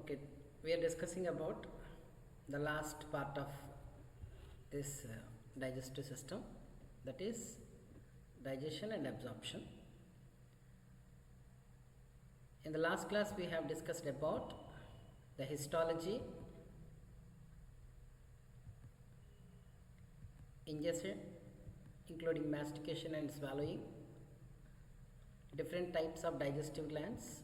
Okay, we are discussing about the last part of this digestive system, that is digestion and absorption. In the last class we have discussed about the histology, ingestion including mastication and swallowing, different types of digestive glands,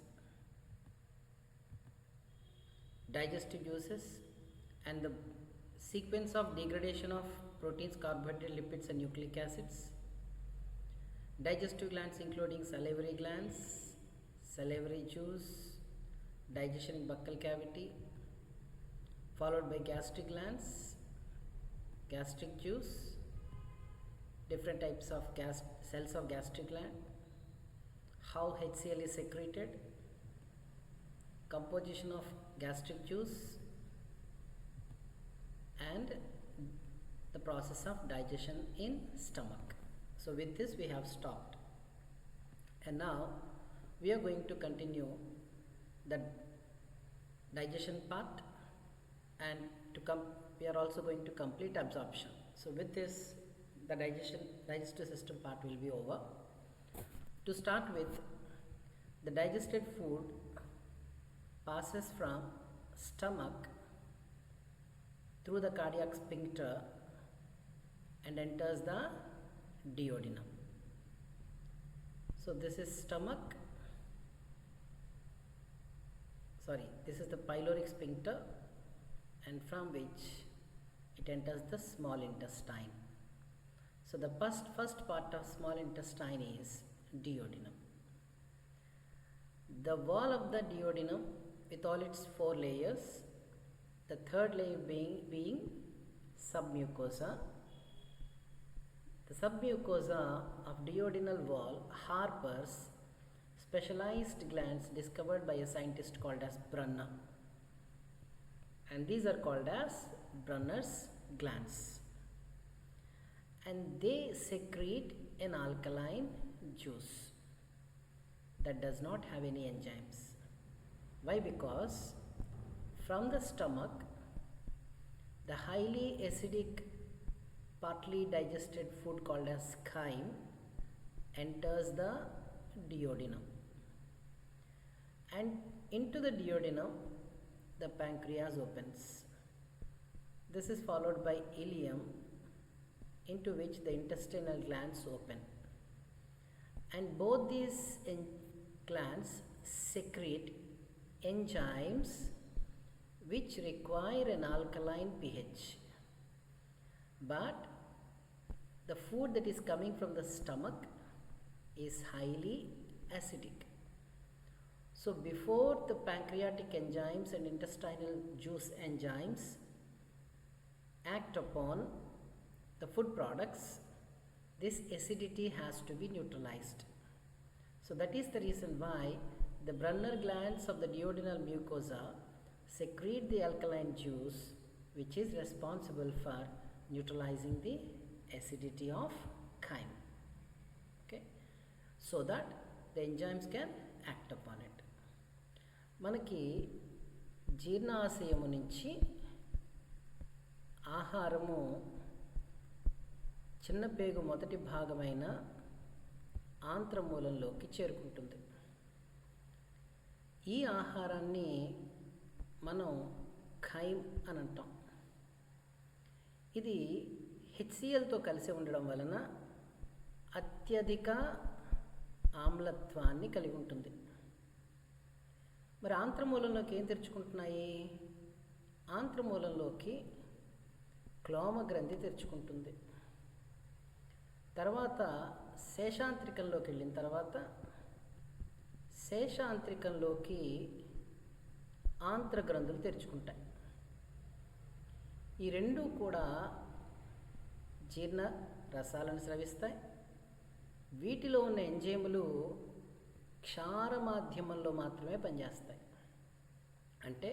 digestive juices, and the sequence of degradation of proteins, carbohydrates, lipids and nucleic acids. Digestive glands including salivary glands, salivary juice, digestion in buccal cavity, followed by gastric glands, gastric juice, different types of cells of gastric gland, how HCl is secreted, composition of gastric juice, and the process of digestion in stomach. So with this we have stopped, and now we are going to continue the digestion part, and we are also going to complete absorption. So with this the digestive system part will be over. To start with, the digested food passes from stomach through the cardiac sphincter and enters the duodenum. So this is this is the pyloric sphincter, and from which it enters the small intestine. So the first part of small intestine is duodenum. The wall of the duodenum with all its 4 layers, the third layer being submucosa. The submucosa of duodenal wall harbors specialized glands discovered by a scientist called as Brunner, and these are called as Brunner's glands, and they secrete an alkaline juice that does not have any enzymes. Why? Because from the stomach the highly acidic partly digested food called as chyme enters the duodenum, and into the duodenum the pancreas opens. This is followed by ileum, into which the intestinal glands open, and both these glands secrete enzymes which require an alkaline pH. But the food that is coming from the stomach is highly acidic. So before the pancreatic enzymes and intestinal juice enzymes act upon the food products, this acidity has to be neutralized. So that is the reason why the Brunner glands of the duodenal mucosa secrete the alkaline juice, which is responsible for neutralizing the acidity of chyme, okay, so that the enzymes can act upon it. మనకి జీర్ణాశయము నుంచి ఆహారము చిన్న పేగు మొదటి భాగమైన ఆంత్రమూలంలోకి చేరుకుంటుంది. ఈ ఆహారాన్ని మనం ఖైమ్ అని అంటాం. ఇది హెచ్సిఎల్తో కలిసి ఉండడం వలన అత్యధిక ఆమ్లత్వాన్ని కలిగి ఉంటుంది. మరి ఆంత్రమూలంలోకి ఏం తెరుచుకుంటున్నాయి? ఆంత్రమూలంలోకి క్లోమ గ్రంథి తెరుచుకుంటుంది. తర్వాత శేషాంత్రికంలోకి వెళ్ళిన తర్వాత శేషాంత్రికంలోకి ఆంత్రగ్రంథులు తెరుచుకుంటాయి. ఈ రెండూ కూడా జీర్ణ రసాలను స్రవిస్తాయి. వీటిలో ఉన్న ఎంజైములు క్షార మాధ్యమంలో మాత్రమే పనిచేస్తాయి. అంటే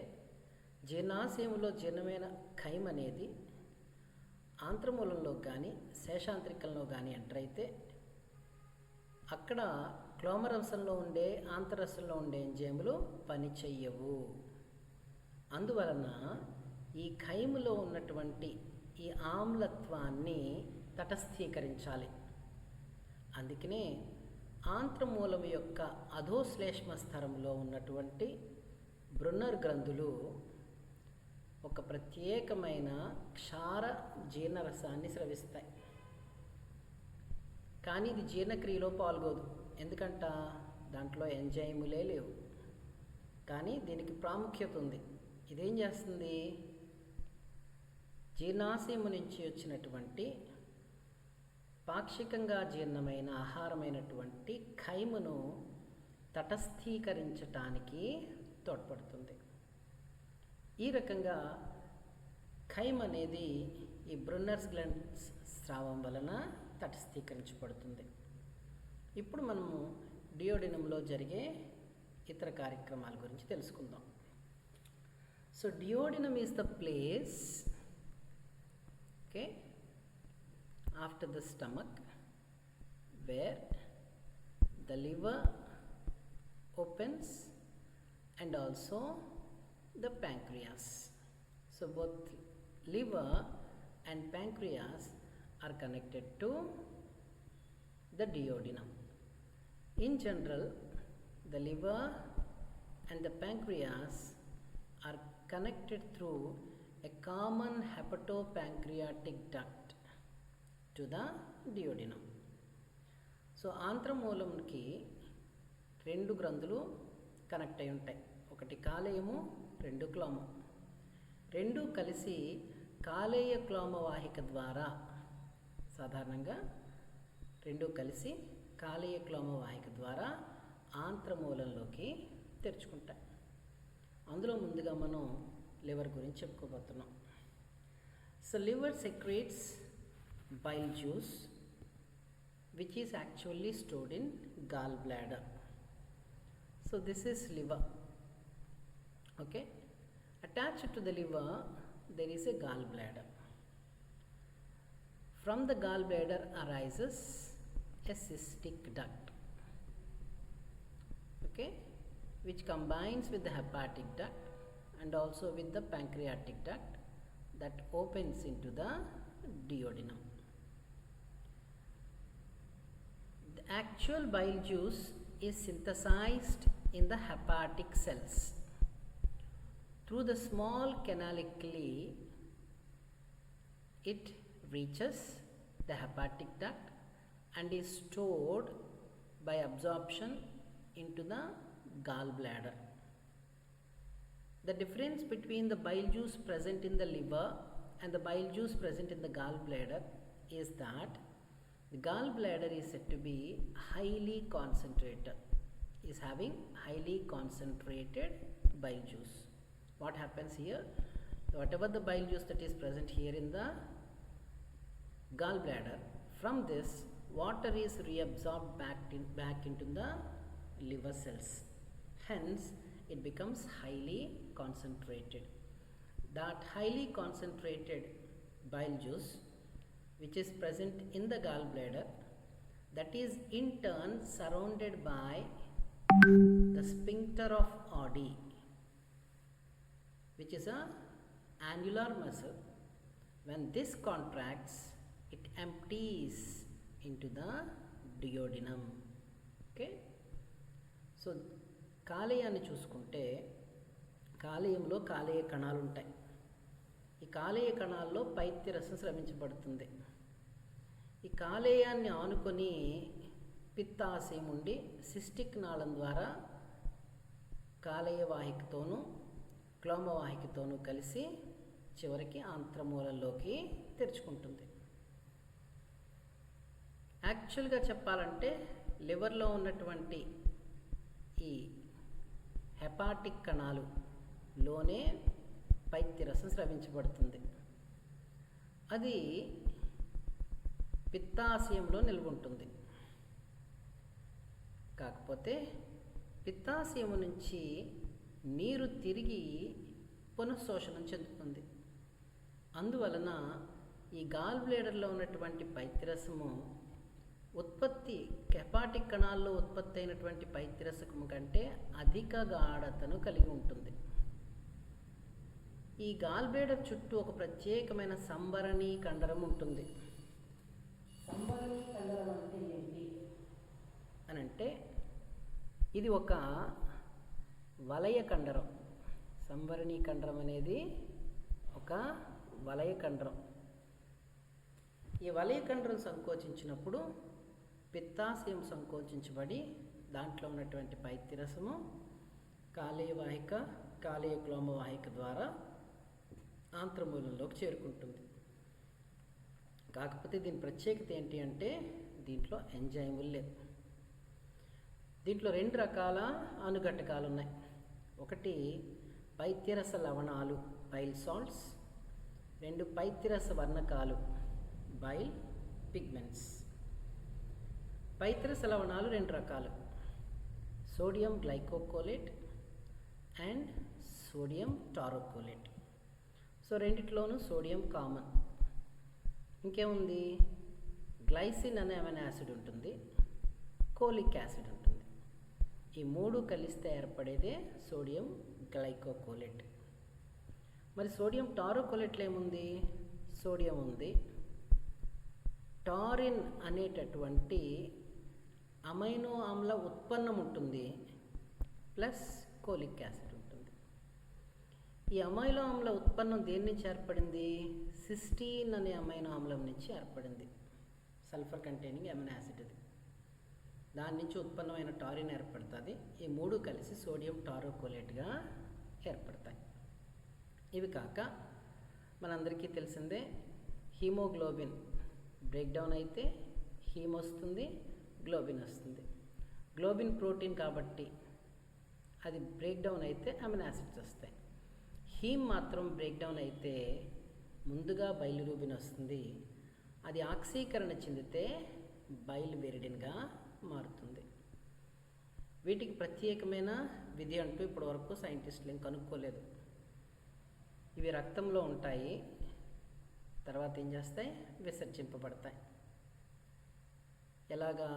జీర్ణాశయంలో జీర్ణమైన ఖైమ్ అనేది ఆంత్రమూలంలో కానీ శేషాంత్రికంలో కానీ ఎంటర్ అయితే అక్కడ క్లోమరసంలో ఉండే ఆంతరసంలో ఉండే ఎంజైములు పని చెయ్యవు. అందువలన ఈ ఖైములో ఉన్నటువంటి ఈ ఆమ్లత్వాన్ని తటస్థీకరించాలి. అందుకనే ఆంత్రమూలం యొక్క అధోశ్లేష్మ స్థరంలో ఉన్నటువంటి బ్రున్నర్ గ్రంథులు ఒక ప్రత్యేకమైన క్షార జీర్ణరసాన్ని స్రవిస్తాయి. కానీ ఇది జీర్ణక్రియలో పాల్గొదు. ఎందుకంట దాంట్లో ఎంజైములే లేవు. కానీ దీనికి ప్రాముఖ్యత ఉంది. ఇదేం చేస్తుంది? జీర్ణాశయము నుంచి వచ్చినటువంటి పాక్షికంగా జీర్ణమైన ఆహారమైనటువంటి ఖైమును తటస్థీకరించటానికి తోడ్పడుతుంది. ఈ రకంగా ఖైమ్ అనేది ఈ బ్రున్నర్స్ గ్లాండ్స్ స్రావం వలన తటస్థీకరించబడుతుంది. ఇప్పుడు మనము డియోడినంలో జరిగే ఇతర కార్యక్రమాల గురించి తెలుసుకుందాం. So duodenum is the place after the stomach where the liver opens and also the pancreas. So both liver and pancreas are connected to the duodenum. In general, the liver and the pancreas are connected through a common hepatopancreatic duct to the duodenum. So ఆంత్రమూలంకి 2 గ్రంథులు connect అయి ఉంటాయి. ఒకటి కాలేయము, 2 క్లోమం. 2 కలిసి కాలేయ క్లోమ వాహిక ద్వారా సాధారణంగా 2 కలిసి కాలేయ క్లోమ వాహిక ద్వారా ఆంత్రమూలంలోకి తెరుచుకుంటాయి. అందులో ముందుగా మనం లివర్ గురించి చెప్పుకోబోతున్నాం. So liver secretes bile juice which is actually stored in gallbladder. So this is liver. Okay, attached to the liver there is a gallbladder. From the gallbladder arises a cystic duct, okay, which combines with the hepatic duct and also with the pancreatic duct that opens into the duodenum. The actual bile juice is synthesized in the hepatic cells. Through the small canaliculi, it reaches the hepatic duct and is stored by absorption into the gallbladder. The difference between the bile juice present in the liver and the bile juice present in the gallbladder is that the gallbladder is said to be highly concentrated, is having highly concentrated bile juice. What happens here? Whatever the bile juice that is present here in the gallbladder, from this water is reabsorbed back into the liver cells. Hence, it becomes highly concentrated. That highly concentrated bile juice which is present in the gallbladder, that is in turn surrounded by the sphincter of Oddi, which is a annular muscle. When this contracts, it empties into the duodenum. Okay, so కాలేయాన్ని చూసుకుంటే కాలేయంలో కాలేయ కణాలు ఉంటాయి. ఈ కాలేయ కణాల్లో పైత్యరసం స్రవించబడుతుంది. ఈ కాలేయాన్ని ఆనుకొని పిత్తాశయం ఉండి cystic నాళం ద్వారా కాలేయ వాహికతోనూ క్లోమవాహికతోనూ కలిసి చివరికి ఆంత్రమూలంలోకి తెరుచుకుంటుంది. యాక్చువల్గా చెప్పాలంటే లివర్లో ఉన్నటువంటి ఈ హెపాటిక్ కణాలులోనే పైత్యరసం స్రవించబడుతుంది. అది పిత్తాశయంలో నిల్వ ఉంటుంది. కాకపోతే పిత్తాశయము నుంచి నీరు తిరిగి పునఃశోషణం చెందుతుంది. అందువలన ఈ గాల్ బ్లేడర్లో ఉన్నటువంటి పైత్యరసము ఉత్పత్తి హెపాటిక్ కణాల్లో ఉత్పత్తి అయినటువంటి పైత్యరసము కంటే అధిక గాఢతను కలిగి ఉంటుంది. ఈ గాల్ బ్లాడర్ చుట్టూ ఒక ప్రత్యేకమైన సంభరణి కండరం ఉంటుంది. సంభరణి కండరం అంటే ఏంటి అని అంటే ఇది ఒక వలయ కండరం. సంభరణి కండరం అనేది ఒక వలయ కండరం. ఈ వలయ కండరం సంకోచించినప్పుడు పిత్తాశయం సంకోచించబడి దాంట్లో ఉన్నటువంటి పైత్యరసము కాలేయవాహిక కాలేయక్లోమవాహిక ద్వారా ఆంత్రమూలంలోకి చేరుకుంటుంది. కాకపోతే దీని ప్రత్యేకత ఏంటి అంటే దీంట్లో ఎంజైములు లేవు. దీంట్లో 2 రకాల అణుఘటకాలు ఉన్నాయి. ఒకటి పైత్యరస లవణాలు బైల్ సాల్ట్స్, 2 పైత్యరస వర్ణకాలు బైల్ పిగ్మెంట్స్. పైత్యరస లవణాలు 2 రకాలు, sodium glycocholate and sodium taurocholate. So రెండిట్లోనూ సోడియం కామన్. ఇంకేముంది, గ్లైసిన్ అనే అమైనో యాసిడ్ ఉంటుంది, కోలిక్ యాసిడ్ ఉంటుంది. ఈ 3 కలిస్తే ఏర్పడేదే సోడియం గ్లైకోకోలేట్. మరి సోడియం టారోకోలేట్లో ఏముంది, సోడియం ఉంది, టారిన్ అనేటటువంటి అమైనో ఆమ్ల ఉత్పన్నం ఉంటుంది, ప్లస్ కోలిక్ యాసిడ్ ఉంటుంది. ఈ అమైనో ఆమ్ల ఉత్పన్నం దేని నుంచి ఏర్పడింది, సిస్టీన్ అనే అమైనో ఆమ్లం నుంచి ఏర్పడింది. సల్ఫర్ కంటైనింగ్ అమైనో యాసిడ్ ఇది. దాని నుంచి ఉత్పన్నమైన టారిన్ ఏర్పడుతుంది. ఈ 3 కలిసి సోడియం టారోకోలేట్గా ఏర్పడతాయి. ఇవి కాక మనందరికీ తెలిసిందే హీమోగ్లోబిన్ బ్రేక్డౌన్ అయితే హీమ్ వస్తుంది, గ్లోబిన్ వస్తుంది. గ్లోబిన్ ప్రోటీన్ కాబట్టి అది బ్రేక్డౌన్ అయితే అమినో యాసిడ్స్ వస్తాయి. హీమ్ మాత్రం బ్రేక్డౌన్ అయితే ముందుగా బైలిరూబిన్ వస్తుంది. అది ఆక్సీకరణ చెందితే బైల్బెరిడిన్గా మారుతుంది. వీటికి ప్రత్యేకమైన విధి అంటూ ఇప్పటివరకు సైంటిస్టులు ఏం కనుక్కోలేదు. ఇవి రక్తంలో ఉంటాయి, తర్వాత ఏం చేస్తాయి, విసర్జింపబడతాయి. ఎలాగా,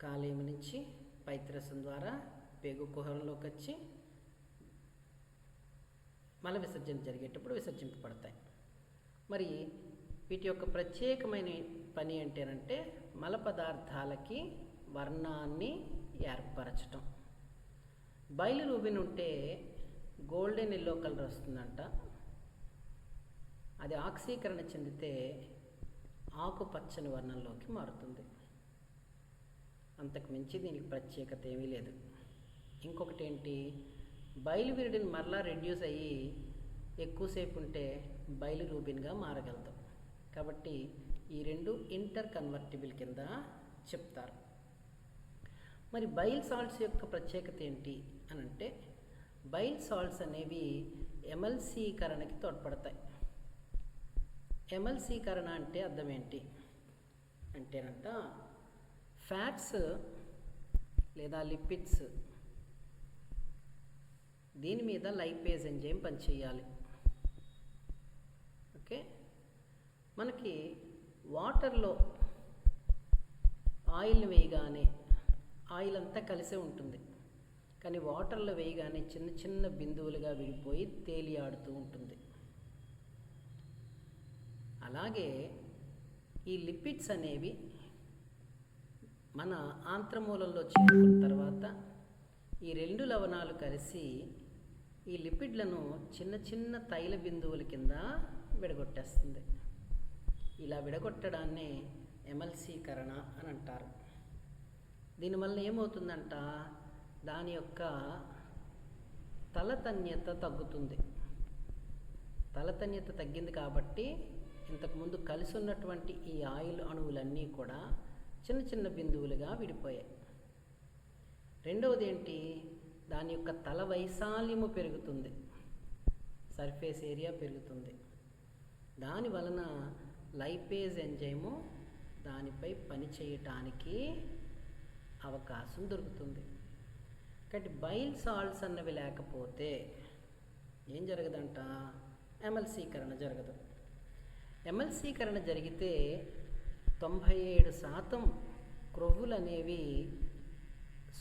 కాలేయం నుంచి పైత్యరసం ద్వారా పేగు కుహరంలోకి వచ్చి మల విసర్జన జరిగేటప్పుడు విసర్జింపబడతాయి. మరి వీటి యొక్క ప్రత్యేకమైన పని ఏంటంటే మల పదార్థాలకి వర్ణాన్ని ఏర్పరచటం. బైలిరూబిన్ ఉంటే గోల్డెన్ ఎల్లో కలర్ వస్తుందంట. అది ఆక్సీకరణ చెందితే ఆకుపచ్చని వర్ణంలోకి మారుతుంది. అంతకు మించి దీనికి ప్రత్యేకత ఏమీ లేదు. ఇంకొకటి ఏంటి, బైలివిరిడిన్ మరలా రెడ్యూస్ అయ్యి ఎక్కువసేపు ఉంటే బైలిరూబిన్గా మారగలదు. కాబట్టి ఈ 2 ఇంటర్ కన్వర్టిబుల్ కింద చెప్తారు. మరి బైల్ సాల్ట్స్ యొక్క ప్రత్యేకత ఏంటి అని అంటే బైల్ సాల్ట్స్ అనేవి ఎమల్సీకరణకి తోడ్పడతాయి. ఎమల్సీకరణ అంటే అర్థం ఏంటి అంటేనంట, ఫ్యాట్స్ లేదా లిపిడ్స్ దీని మీద లైపేజ్ ఎంజైమ్ పనిచేయాలి. ఓకే, మనకి వాటర్లో ఆయిల్ని వేయగానే ఆయిల్ అంతా కలిసే ఉంటుంది, కానీ వాటర్లో వేయగానే చిన్న చిన్న బిందువులుగా విడిపోయి తేలియాడుతూ ఉంటుంది. అలాగే ఈ లిపిడ్స్ అనేవి మన ఆంత్రమూలంలో చేరుకున్న తర్వాత ఈ 2 లవణాలు కలిసి ఈ లిపిడ్లను చిన్న చిన్న తైల బిందువుల కింద విడగొట్టేస్తుంది. ఇలా విడగొట్టడాన్ని ఎమల్సీకరణ అని అంటారు. దీనివల్ల ఏమవుతుందంట, దాని యొక్క తలతన్యత తగ్గుతుంది. తలతన్యత తగ్గింది కాబట్టి ఇంతకుముందు కలిసి ఉన్నటువంటి ఈ ఆయిల్ అణువులన్నీ కూడా చిన్న చిన్న బిందువులుగా విడిపోయాయి. రెండవది ఏంటి, దాని యొక్క తల వైశాల్యము పెరుగుతుంది, సర్ఫేస్ ఏరియా పెరుగుతుంది. దాని వలన లైపేజ్ ఎంజైము దానిపై పని చేయటానికి అవకాశం దొరుకుతుంది. కాబట్టి బైల్ సాల్ట్స్ అన్నవి లేకపోతే ఏం జరగదంట, ఎమల్సీకరణ జరగదు. ఎమల్సీకరణ జరిగితే 97% క్రొవ్వులు అనేవి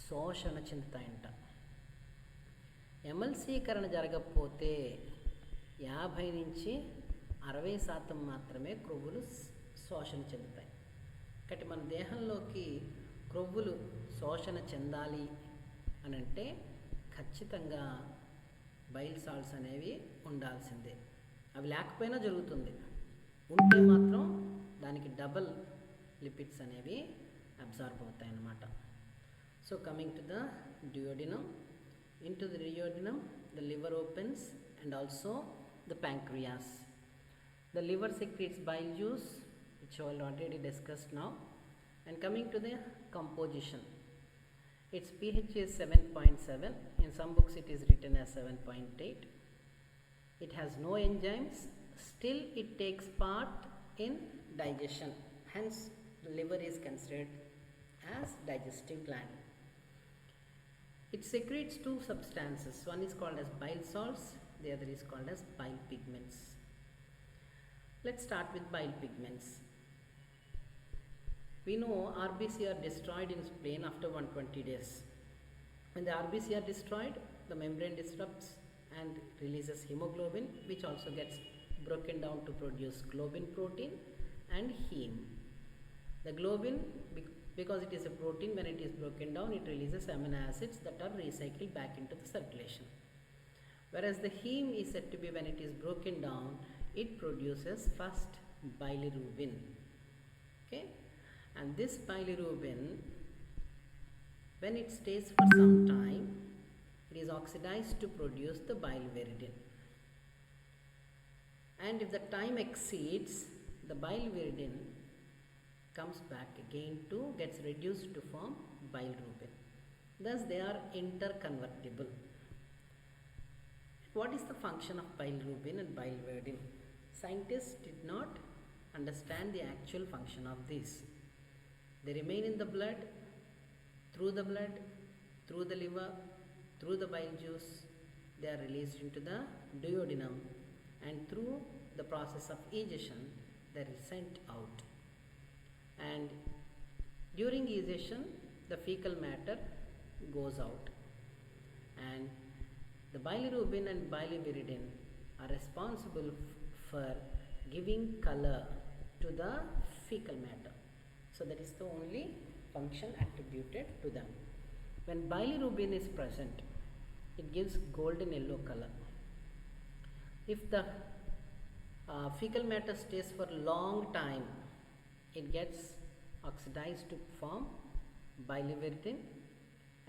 శోషణ చెందుతాయంట. ఎమల్సీకరణ జరగకపోతే 50 నుంచి 60% మాత్రమే క్రొవ్వులు శోషణ చెందుతాయి. కాబట్టి మన దేహంలోకి క్రొవ్వులు శోషణ చెందాలి అని అంటే ఖచ్చితంగా బైల్ సాల్ట్స్ అనేవి ఉండాల్సిందే. అవి లేకపోయినా జరుగుతుంది, ఉంటే మాత్రం దానికి డబల్ లిపిడ్స్ అనేవి అబ్జార్బ్ అవుతాయి అన్నమాట. So coming to the duodenum. Into the duodenum the liver opens and also the pancreas. The liver secretes bile juice, which I already discussed now. And coming to the composition, its pH is 7.7. In some books it is written as 7.8. It has no enzymes, still it takes part in digestion. Hence the liver is considered as digestive gland. It secretes two substances. One is called as bile salts, the other is called as bile pigments. Let's start with bile pigments. We know RBC are destroyed in spleen after 120 days. When the RBC are destroyed, the membrane disrupts and releases hemoglobin, which also gets broken down to produce globin protein and heme. The globin, because it is a protein, when it is broken down, it releases amino acids that are recycled back into the circulation. Whereas the heme is said to be, when it is broken down, it produces first bilirubin. Okay, and this bilirubin, when it stays for some time, it is oxidized to produce the biliverdin. And if the time exceeds, the biliverdin comes back again to gets reduced to form bilirubin. Thus they are interconvertible. What is the function of bilirubin and biliverdin? Scientists did not understand the actual function of these. They remain in the blood, through the liver, through the bile juice. They are released into the duodenum, and through the process of egestion they are sent out. And during egestion the fecal matter goes out, and the bilirubin and biliverdin are responsible for giving color to the fecal matter. So that is the only function attributed to them. When bilirubin is present, it gives golden yellow color. If the fecal matter stays for long time, it gets oxidized to form biliverdin,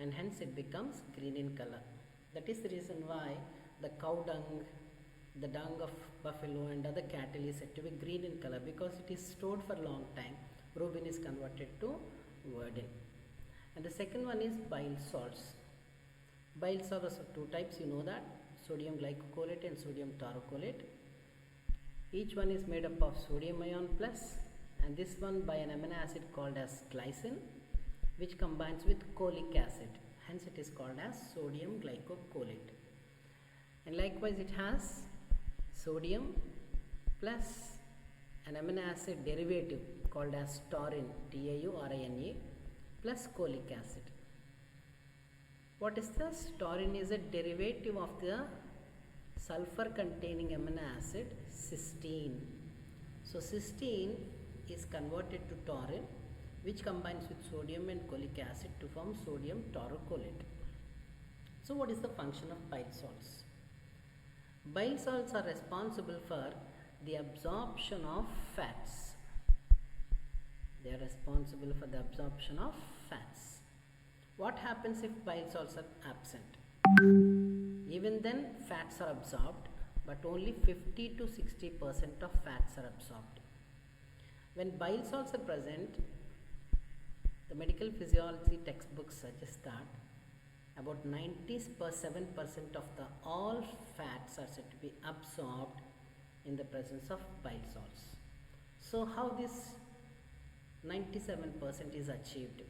and hence it becomes green in color. That is the reason why the cow dung, the dung of buffalo and other cattle is said to be green in color, because it is stored for a long time. Rubin is converted to verdin. And the second one is bile salts. Bile salts are two types, you know that, sodium glycocholate and sodium taurocholate. Each one is made up of sodium ion plus, and this one by an amino acid called as glycine, which combines with cholic acid. Hence it is called as sodium glycocholate. And likewise it has sodium plus an amino acid derivative called as taurine, TAURINA, plus cholic acid. What is this? Taurine is a derivative of the sulfur containing amino acid cysteine. So cysteine is converted to taurine, which combines with sodium and cholic acid to form sodium taurocholate. So what is the function of bile salts? Bile salts are responsible for the absorption of fats. They are responsible for the absorption of fats. What happens if bile salts are absent? Even then fats are absorbed, but only 50 to 60% of fats are absorbed. When bile salts are present, the medical physiology textbooks suggest that about 97% of the all fats are said to be absorbed in the presence of bile salts. So how this 97% is achieved?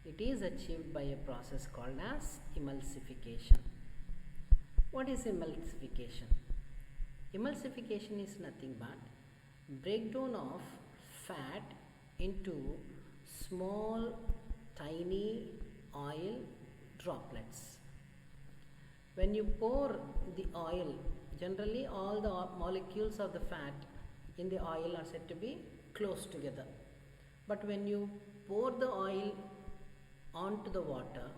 It is achieved by a process called as emulsification. What is emulsification? Emulsification is nothing but breakdown of fat into small tiny oil droplets. When you pour the oil Generally, all the molecules of the fat in the oil are said to be close together. But when you pour the oil onto the water,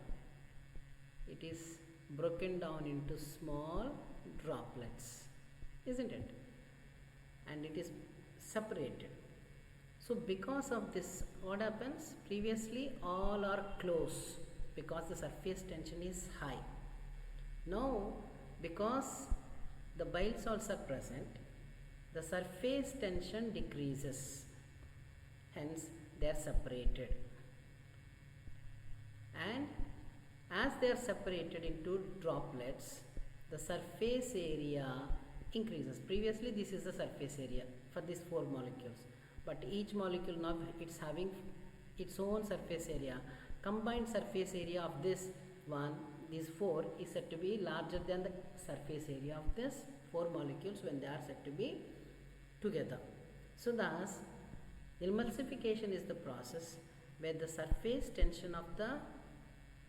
it is broken down into small droplets, isn't it? And it is separated. So because of this, what happens? Previously all are close because the surface tension is high. Now because the bile salts are present, the surface tension decreases, hence they are separated. And as they are separated into droplets, the surface area increases. Previously this is the surface area for these 4 molecules, but each molecule now it's having its own surface area. Combined surface area of this one, these 4, is said to be larger than the surface area of these 4 molecules when they are said to be together. So thus, emulsification is the process where the surface tension of the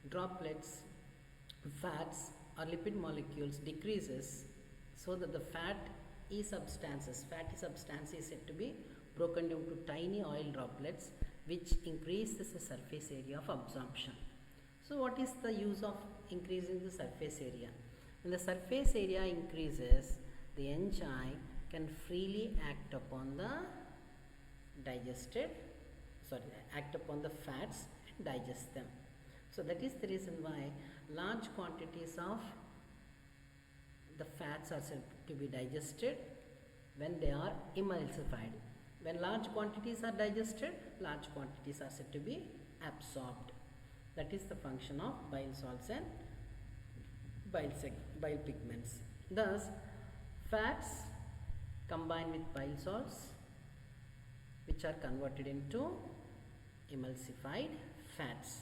droplets, fats or lipid molecules decreases, so that the fatty substance is said to be broken down to tiny oil droplets, which increases the surface area of absorption. So what is the use of increasing the surface area? When the surface area increases, the enzyme can freely act upon the fats and digest them. So that is the reason why large quantities of the fats are said to be digested when they are emulsified. When large quantities are digested, large quantities are said to be absorbed. That is the function of bile salts and bile pigments. Thus, fats combine with bile salts, which are converted into emulsified fats,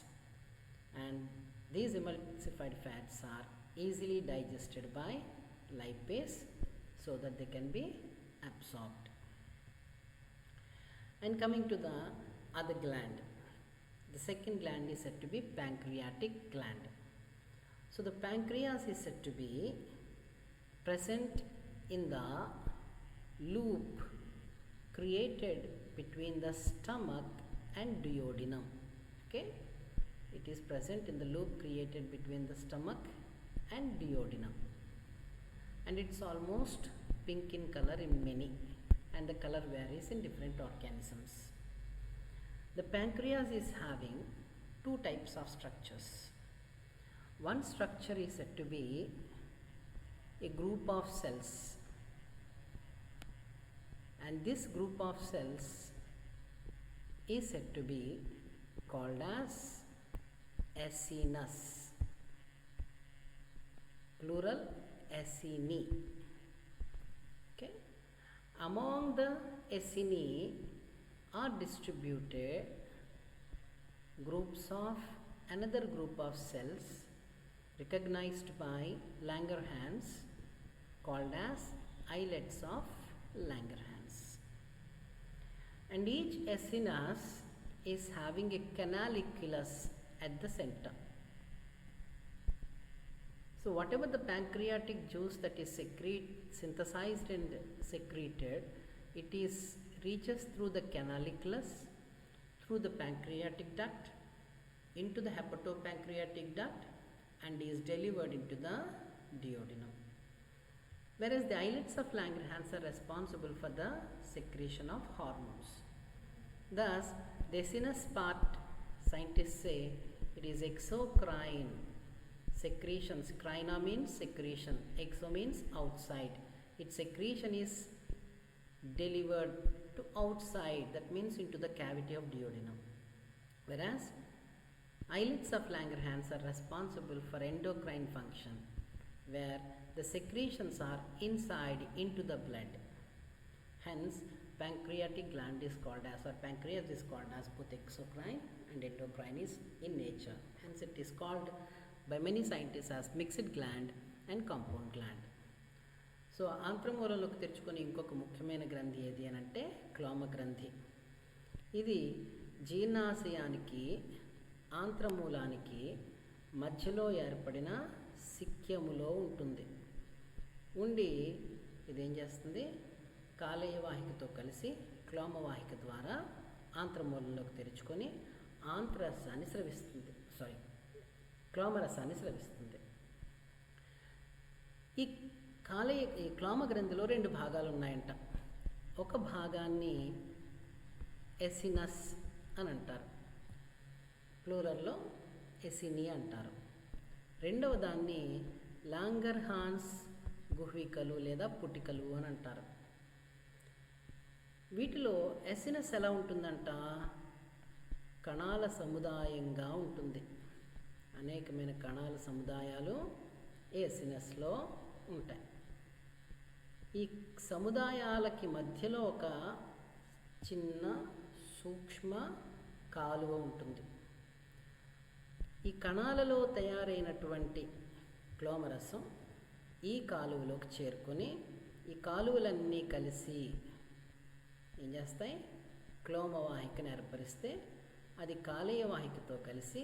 and these emulsified fats are easily digested by lipase so that they can be absorbed. And coming to the other gland, the second gland is said to be pancreatic gland. So the pancreas is said to be present in the loop created between the stomach and duodenum. Okay, it is present in the loop created between the stomach and duodenum, and it's almost pink in color in many, and the color varies in different organisms. The pancreas is having 2 types of structures. One structure is said to be a group of cells, and this group of cells is said to be called as acinus, plural acini. Okay, among the acini are distributed groups of another group of cells recognized by Langerhans, called as islets of Langerhans, and each acinus is having a canaliculus at the center. So whatever the pancreatic juice that is synthesized and secreted, it reaches through the canaliculus, through the pancreatic duct, into the hepatopancreatic duct, and is delivered into the duodenum. Whereas the islets of Langerhans are responsible for the secretion of hormones. Thus, the acinus part, scientists say, it is exocrine secretions. Crina means secretion, exo means outside. Its secretion is delivered to outside, that means into the cavity of duodenum. Whereas islets of Langerhans are responsible for endocrine function, where the secretions are inside into the blood. Hence, pancreatic gland is called as, or pancreas is called as, both exocrine and endocrine is in nature. Hence, it is called by many scientists as mixed gland and compound gland. So ఆంత్రమూలంలోకి తెరుచుకొని ఇంకొక ముఖ్యమైన గ్రంథి ఏది అని అంటే క్లోమ గ్రంథి. ఇది జీర్ణాశయానికి ఆంత్రమూలానికి మధ్యలో ఏర్పడిన సిక్యములో ఉంటుంది. ఉండి ఇదేం చేస్తుంది, కాలేయవాహికతో కలిసి క్లోమవాహిక ద్వారా ఆంత్రమూలంలోకి తెరుచుకొని ఆంత్రరసాన్ని స్రవిస్తుంది, క్లోమరసాన్ని స్రవిస్తుంది. ఈ క్లోమ గ్రంథిలో 2 భాగాలు ఉన్నాయంట. ఒక భాగాన్ని ఎసినస్ అని అంటారు, ప్లూరల్లో ఎసిని అంటారు. రెండవ దాన్ని లాంగర్హాన్స్ గుహ్వికలు లేదా పుటికలు అని అంటారు. వీటిలో ఎసినస్ ఎలా ఉంటుందంట, కణాల సముదాయంగా ఉంటుంది. అనేకమైన కణాల సముదాయాలు ఎసినస్లో ఉంటాయి. ఈ సముదాయాలకి మధ్యలో ఒక చిన్న సూక్ష్మ కాలువ ఉంటుంది. ఈ కణాలలో తయారైనటువంటి క్లోమరసం ఈ కాలువలోకి చేరుకొని ఈ కాలువలన్నీ కలిసి ఏం చేస్తాయి, క్లోమవాహికను ఏర్పరిస్తే అది కాలేయవాహికతో కలిసి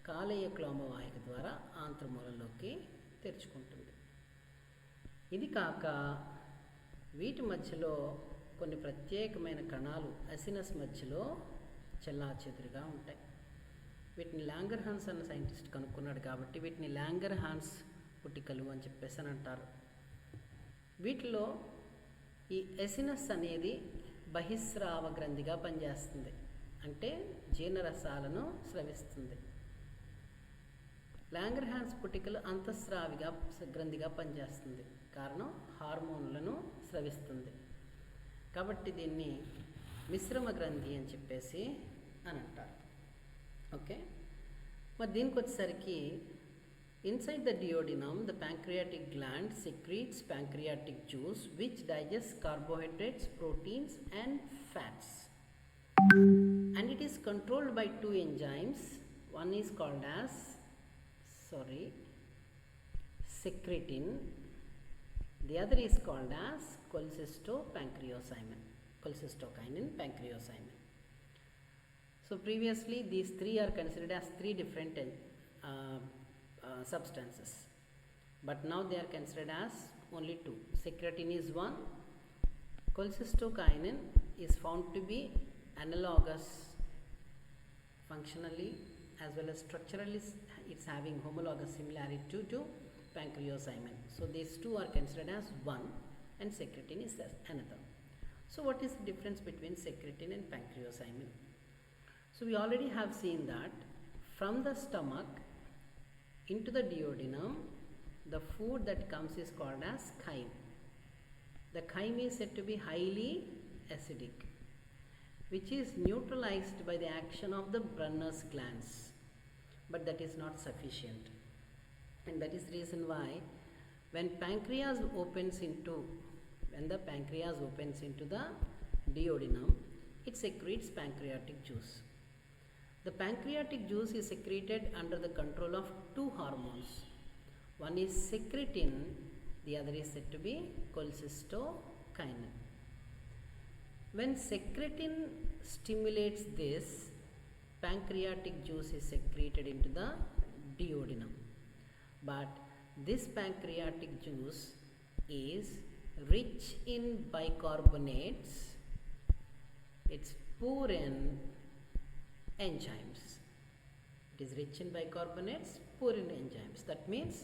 కాలేయ క్లోమవాహిక ద్వారా ఆంత్రమూలంలోకి తెరుచుకుంటుంది. ఇది కాక వీటి మధ్యలో కొన్ని ప్రత్యేకమైన కణాలు ఎసినస్ మధ్యలో చెల్లాచెదురుగా ఉంటాయి. వీటిని లాంగర్హాన్స్ అన్న సైంటిస్ట్ కనుక్కున్నాడు కాబట్టి వీటిని లాంగర్హాన్స్ పుటికలు అని చెప్పేసి అని అంటారు. వీటిలో ఈ ఎసినస్ అనేది బహిస్రావ గ్రంథిగా పనిచేస్తుంది, అంటే జీర్ణరసాలను స్రవిస్తుంది. లాంగర్హాన్స్ పుటికలు అంతఃస్రావిగా గ్రంథిగా పనిచేస్తుంది, కారణం హార్మోన్లను స్రవిస్తుంది. కాబట్టి దీన్ని మిశ్రమ గ్రంథి అని చెప్పేసి అని అంటారు. ఓకే, మరి దీనికి వచ్చేసరికి inside the duodenum the pancreatic gland secretes pancreatic juice which digests carbohydrates, proteins and fats, and it is controlled by 2 enzymes. One is called as secretin, the other is called as cholecystokinin pancreosimine. So previously these 3 are considered as 3 different substances, but now they are considered as only 2. Secretin is one, cholecystokinin is found to be analogous functionally as well as structurally. It's having homologous similarity to pancreosimine. So these 2 are considered as one and secretin is another. So what is the difference between secretin and pancreosimine? So we already have seen that from the stomach into the duodenum, the food that comes is called as chyme. The chyme is said to be highly acidic, which is neutralized by the action of the Brunner's glands, but that is not sufficient. And that is the reason why when the pancreas opens into the duodenum, it secretes pancreatic juice. The pancreatic juice is secreted under the control of 2 hormones. One is secretin, the other is said to be cholecystokinin. When secretin stimulates this, pancreatic juice is secreted into the duodenum. But this pancreatic juice is rich in bicarbonates. It's poor in enzymes. It is rich in bicarbonates, poor in enzymes. That means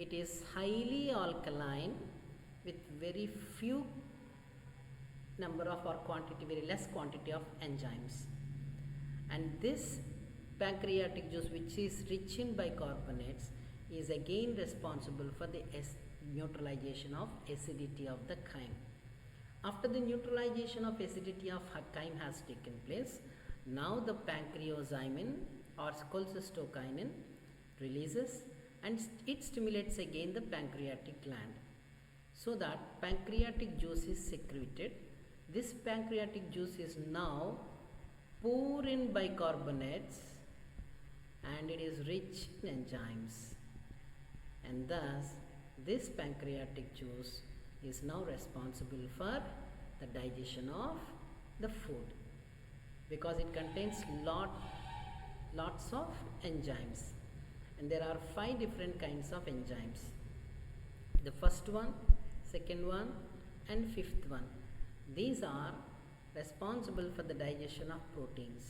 it is highly alkaline with very few number of or quantity, very less quantity of enzymes. And this pancreatic juice, which is rich in bicarbonates, is again responsible for the neutralization of acidity of the chyme. After the neutralization of acidity of chyme has taken place, now the pancreosimine or cholecystokinin releases and it stimulates again the pancreatic gland, so that pancreatic juice is secreted. This pancreatic juice is now poor in bicarbonates and it is rich in enzymes, and thus this pancreatic juice is now responsible for the digestion of the food, because it contains lots of enzymes, and there are 5 different kinds of enzymes. The first one, second one and fifth one, these are responsible for the digestion of proteins: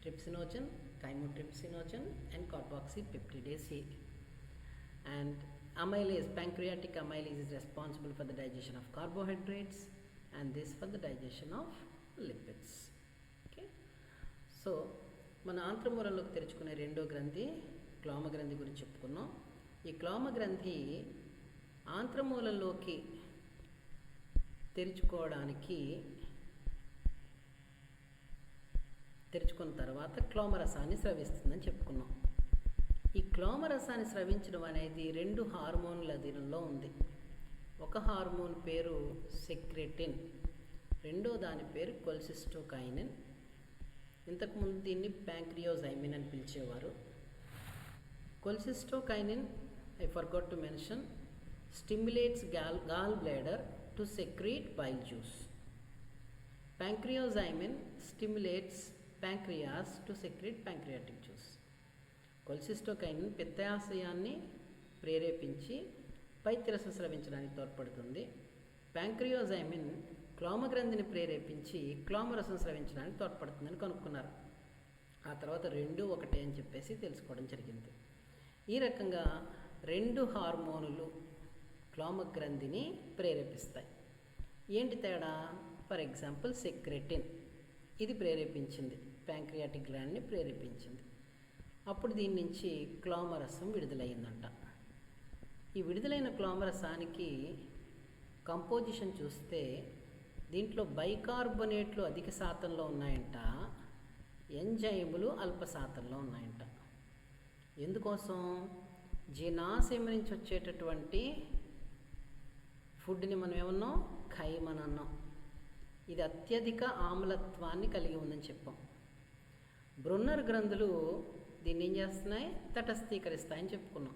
trypsinogen, chymotrypsinogen and carboxypeptidase A. And amylase, pancreatic amylase is responsible for the digestion of carbohydrates and this for the digestion of lipids. Okay, so మన ఆంత్రమూలంలోకి తెరుచుకునే రెండో గ్రంథి క్లోమ గ్రంథి గురించి చెప్పుకున్నాం. ఈ క్లోమ గ్రంథి ఆంత్రమూలంలోకి తెరుచుకున్న తర్వాత క్లోమరసాన్ని స్రవిస్తుందని చెప్పుకున్నాం. ఈ క్లోమరసాన్ని స్రవించడం అనేది రెండు హార్మోన్ల అధీనంలో ఉంది. ఒక హార్మోన్ పేరు సెక్రెటిన్, రెండో దాని పేరు కొల్సిస్టోకైనిన్. ఇంతకుముందు దీన్ని ప్యాంక్రియోజైమిన్ అని పిలిచేవారు. Cholecystokinin, I forgot to mention, stimulates gall bladder to secrete bile juice. Pancreozymin stimulates pancreas to secrete pancreatic juice. Cholecystokinin పిత్తాశయాన్ని ప్రేరేపించి పైత్యరసం స్రవించడానికి తోడ్పడుతుంది. ప్యాంక్రియోజైమిన్ క్లోమగ్రంథిని ప్రేరేపించి క్లోమరసం స్రవించడానికి తోడ్పడుతుందని కనుక్కున్నారు. ఆ తర్వాత రెండు ఒకటే అని చెప్పేసి తెలుసుకోవడం జరిగింది. ఈ రకంగా రెండు హార్మోనులు క్లోమగ్రంథిని ప్రేరేపిస్తాయి. ఏంటి తేడా? ఫర్ ఎగ్జాంపుల్ సెక్రెటిన్ ఇది ప్రేరేపించింది, ప్యాంక్రియాటిక్ గ్లాండ్ని ప్రేరేపించింది. అప్పుడు దీని నుంచి క్లోమరసం విడుదలైందంట. ఈ విడుదలైన క్లోమరసానికి కంపోజిషన్ చూస్తే దీంట్లో బైకార్బోనేట్లు అధిక శాతంలో ఉన్నాయంట, ఎంజైములు అల్ప శాతంలో ఉన్నాయంట. ఎందుకోసం? జీర్ణాశయం నుంచి వచ్చేటటువంటి ఫుడ్ని మనం ఏమన్నాం? ఖైమన్ అన్నాం. ఇది అత్యధిక ఆమ్లత్వాన్ని కలిగి ఉందని చెప్పాం. బ్రున్నర్ గ్రంథులు దీన్ని ఏం చేస్తున్నాయి? తటస్థీకరిస్తాయని చెప్పుకున్నాం.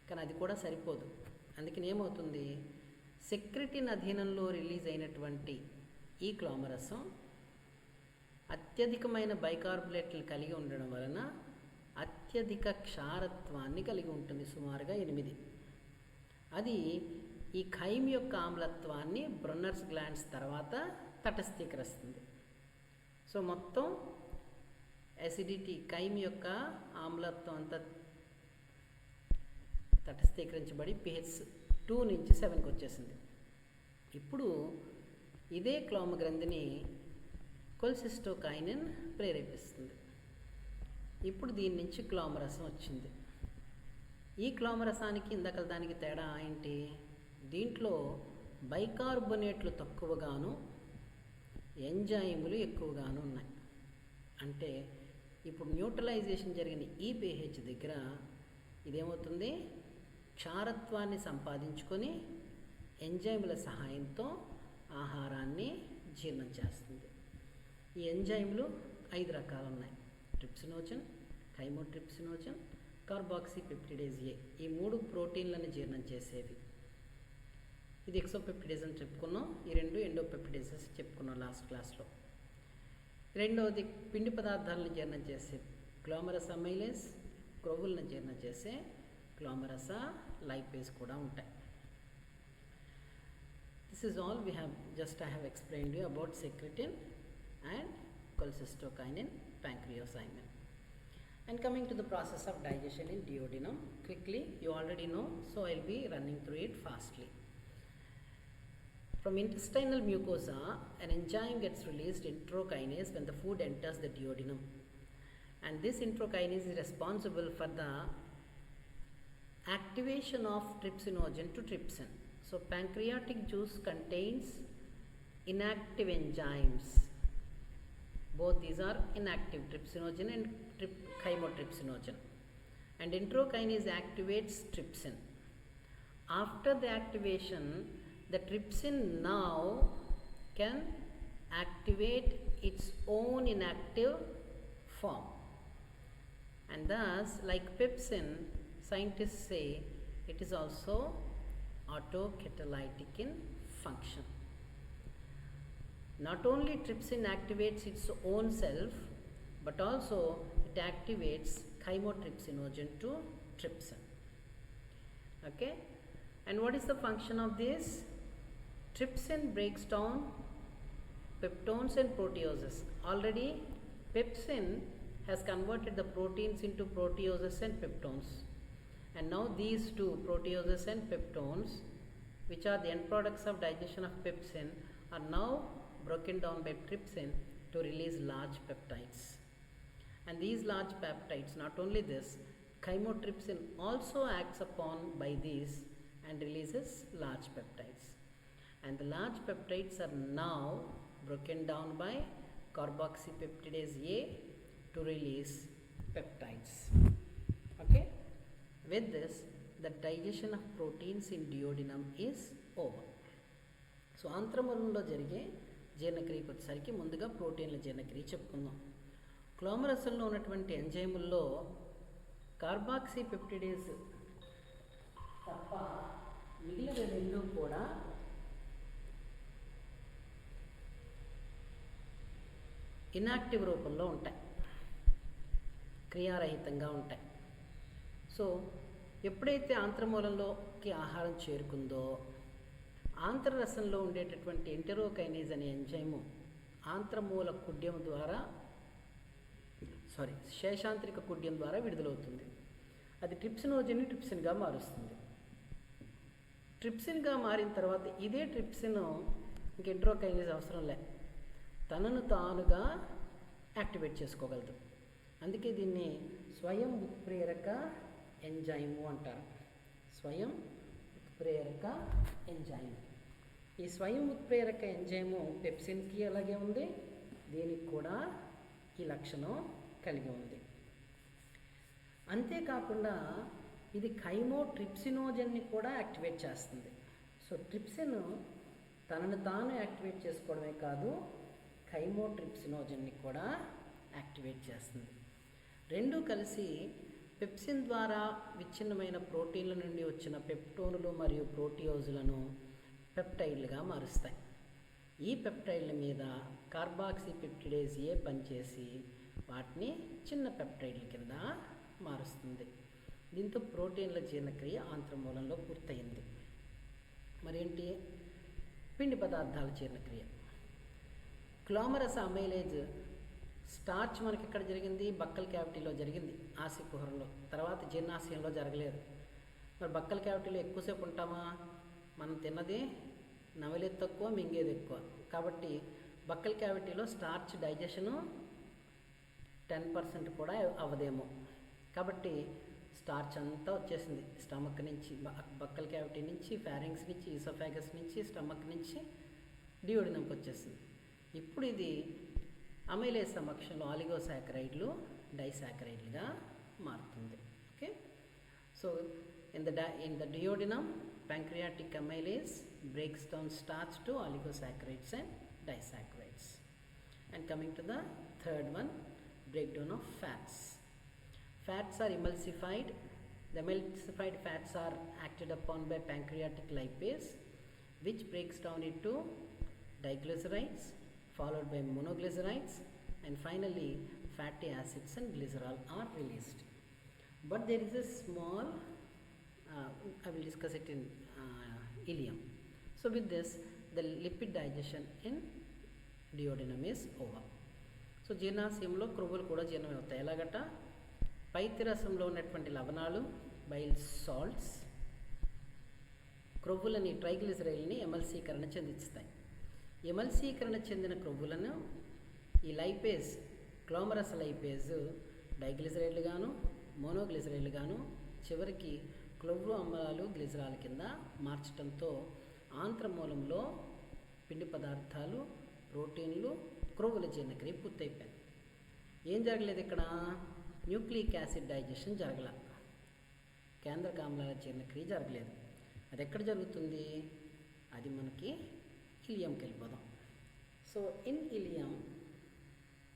కానీ అది కూడా సరిపోదు. అందుకని ఏమవుతుంది? సెక్రెటిన్ అధీనంలో రిలీజ్ అయినటువంటి ఈ క్లోమరసం అత్యధికమైన బైకార్బోనేట్లు కలిగి ఉండడం వలన అత్యధిక క్షారత్వాన్ని కలిగి ఉంటుంది, సుమారుగా 8. అది ఈ ఖైమ్ యొక్క ఆమ్లత్వాన్ని బ్రున్నర్స్ గ్లాండ్స్ తర్వాత తటస్థీకరిస్తుంది. సో మొత్తం యాసిడిటీ, ఖైమ్ యొక్క ఆమ్లత్వం అంతా తటస్థీకరించబడి pH 2 నుంచి 7కి వచ్చేసింది. ఇప్పుడు ఇదే క్లోమ గ్రంథిని కొల్సిస్టోకైనిన్ ప్రేరేపిస్తుంది. ఇప్పుడు దీని నుంచి క్లోమరసం వచ్చింది. ఈ క్లోమరసానికి ఇందాక దానికి తేడా ఏంటి? దీంట్లో బైకార్బోనేట్లు తక్కువగాను ఎంజైములు ఎక్కువగాను ఉన్నాయి. అంటే ఇప్పుడు న్యూట్రలైజేషన్ జరిగిన ఈ pH దగ్గర ఇదేమవుతుంది? క్షారత్వాన్ని సంపాదించుకొని ఎంజైముల సహాయంతో ఆహారాన్ని జీర్ణం చేస్తుంది. ఈ ఎంజైములు 5 రకాలు ఉన్నాయి: ట్రిప్సినోజన్, కైమోట్రిప్సినోజన్, కార్బాక్సీపెప్టిడేజ్ ఏ. ఈ 3 ప్రోటీన్లను జీర్ణం చేసేవి. ఇది ఎక్సోపెప్టిడేజ్ అని చెప్పుకున్నాం. ఈ 2 ఎండోపెప్టిడేజెస్ చెప్పుకున్నాం లాస్ట్ క్లాస్లో. రెండవది పిండి పదార్థాలను జీర్ణం చేసే క్లోమరస అమైలేస్, క్రొవ్వులను జీర్ణం చేసే క్లోమరస లైపేస్ కూడా ఉంటాయి. This is all we have I have explained you about secretin and cholecystokinin, pancreozymin. And coming to the process of digestion in duodenum, quickly, you already know, so I'll be running through it fastly. From intestinal mucosa, an enzyme gets released, enterokinase, when the food enters the duodenum. And this enterokinase is responsible for the activation of trypsinogen to trypsin. So pancreatic juice contains inactive enzymes. Both these are inactive, trypsinogen and chymotrypsinogen. And enterokinase activates trypsin. After the activation, the trypsin now can activate its own inactive form. And thus, like pepsin, scientists say it is also autocatalytic in function. Not only trypsin activates its own self, but also it activates chymotrypsinogen to trypsin. Okay, And what is the function of this? Trypsin breaks down peptones and proteases. Already pepsin has converted the proteins into proteases and peptones, and now these two, proteases and peptones, which are the end products of digestion of pepsin, are now broken down by trypsin to release large peptides. And these large peptides, not only this, chymotrypsin also acts upon by these and releases large peptides. And the large peptides are now broken down by carboxypeptidase A to release peptides. Okay? With this, the digestion of proteins in duodenum is over. So ఆంత్రమూలంలో జరిగే జీర్ణక్రియకు వచ్చేసరికి ముందుగా ప్రోటీన్ల జీర్ణక్రియ చెప్పుకుందాం. క్లోమరసంలో ఉన్నటువంటి ఎంజైముల్లో కార్బాక్సీపెప్టిడేస్ తప్ప మిగిలిన రెండు కూడా ఇన్యాక్టివ్ రూపంలో ఉంటాయి, క్రియారహితంగా ఉంటాయి. సో ఎప్పుడైతే ఆంత్రమూలంలోకి ఆహారం చేరుకుందో, ఆంత్రరసంలో ఉండేటటువంటి ఎంటెరోకైనేజ్ అనే ఎంజైము ఆంత్రమూల కుడ్యం ద్వారా శేషాంత్రిక కుడ్యం ద్వారా విడుదలవుతుంది. అది ట్రిప్సినోజన్ని ట్రిప్సిన్గా మారుస్తుంది. ట్రిప్సిన్గా మారిన తర్వాత ఇదే ట్రిప్సిన్ ఇంక ఎంటెరోకైనేజ్ అవసరం లే, తనను తానుగా యాక్టివేట్ చేసుకోగలదు. అందుకే దీన్ని స్వయం ఉత్ప్రేరక ఎంజైము అంటారు. స్వయం ఉత్ప్రేరక ఎంజైము. ఈ స్వయం ఉత్ప్రేరక ఎంజైము పెప్సిన్కి అలాగే ఉంది, దీనికి కూడా ఈ లక్షణం కలిగి ఉంది. అంతేకాకుండా ఇది కైమోట్రిప్సినోజన్ని కూడా యాక్టివేట్ చేస్తుంది. సో ట్రిప్సిన్ తనను తాను యాక్టివేట్ చేసుకోవడమే కాదు, కైమోట్రిప్సినోజన్ని కూడా యాక్టివేట్ చేస్తుంది. రెండు కలిసి పెప్సిన్ ద్వారా విచ్ఛిన్నమైన ప్రోటీన్ల నుండి వచ్చిన పెప్టోనులు మరియు ప్రోటియోజులను పెప్టైడ్లుగా మారుస్తాయి. ఈ పెప్టైడ్ల మీద కార్బాక్సీపెప్టిడేస్ ఏ పనిచేసి వాటిని చిన్న పెప్టైడ్ల కింద మారుస్తుంది. దీంతో ప్రోటీన్ల జీర్ణక్రియ ఆంత్రమూలంలో పూర్తయింది. మరేంటి? పిండి పదార్థాల జీర్ణక్రియ. క్లోమరస్ అమైలేజ్ స్టార్చ్ మనకి ఎక్కడ జరిగింది? బక్కల్ క్యావిటీలో జరిగింది, ఆశికుహరంలో. తర్వాత జీర్ణాశయంలో జరగలేదు. మరి బక్కల్ క్యావిటీలో ఎక్కువసేపు ఉంటామా? మనం తిన్నది నమిలేది తక్కువ, మింగేది ఎక్కువ. కాబట్టి బక్కల్ క్యావిటీలో స్టార్చ్ డైజెషను 10% కూడా అవ్వదేమో. కాబట్టి స్టార్చ్ అంతా వచ్చేసింది స్టమక్ నుంచి, బక్కల్ క్యావిటీ నుంచి, ఫారింగ్స్ నుంచి, ఈసోఫాగస్ నుంచి, స్టమక్ నుంచి డియోడినంకి వచ్చేసింది. ఇప్పుడు ఇది అమైలేజ్ సమక్షంలో ఆలిగోసాకరైడ్లు డైసాకరైడ్లుగా మారుతుంది. Okay, so in the duodenum pancreatic amylase breaks down starch to oligosaccharides and disaccharides. And coming to the third one, breakdown of fats. Fats are emulsified. The emulsified fats are acted upon by pancreatic lipase, which breaks down into diglycerides, followed by monoglycerides, and finally fatty acids and glycerol are released. But there is a small I will discuss it in ileum. So with this, the lipid digestion in duodenum is over. So జీర్ణాశయంలో క్రొవ్వులు కూడా జీర్ణమవుతాయి. ఎలాగట? పైత్యరసంలో ఉన్నటువంటి లవణాలు, bile salts, క్రొవ్వులని, ట్రైగ్లిసరైడ్ని ఎమల్సీకరణ చెందిస్తాయి. ఎమల్సీకరణ చెందిన క్రొవ్వులను ఈ lipase, క్లోమరస్ lipase డైగ్లిసరైడ్లు గాను, మోనోగ్లిసరైడ్లు గాను, చివరికి క్రొవ్వు అమ్మలాలు గ్లిజరాల కింద మార్చడంతో ఆంత్రమూలంలో పిండి పదార్థాలు, ప్రోటీన్లు, క్రొవ్వుల జీర్ణక్రియ పూర్తయిపోయింది. ఏం జరగలేదు ఇక్కడ? న్యూక్లిక్ యాసిడ్ డైజెషన్ జరగల, కేంద్రక ఆమ్లాల జీర్ణక్రియ జరగలేదు. అది ఎక్కడ జరుగుతుంది? అది మనకి ఇలియంకి వెళ్ళిపోదాం. So in ileum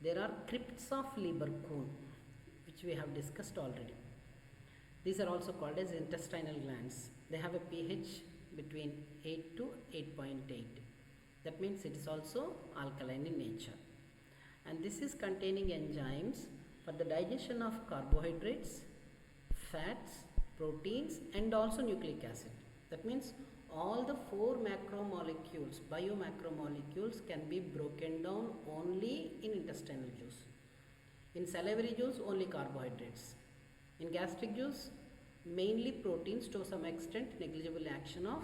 there are crypts of Lieberkuhn which we have discussed already. These are also called as intestinal glands. They have a pH between 8 to 8.8. That means it is also alkaline in nature. And this is containing enzymes for the digestion of carbohydrates, fats, proteins and also nucleic acid. That means all the 4 macromolecules, biomacromolecules can be broken down only in intestinal juice. In salivary juice, only carbohydrates. In gastric juice, mainly proteins, to some extent negligible action of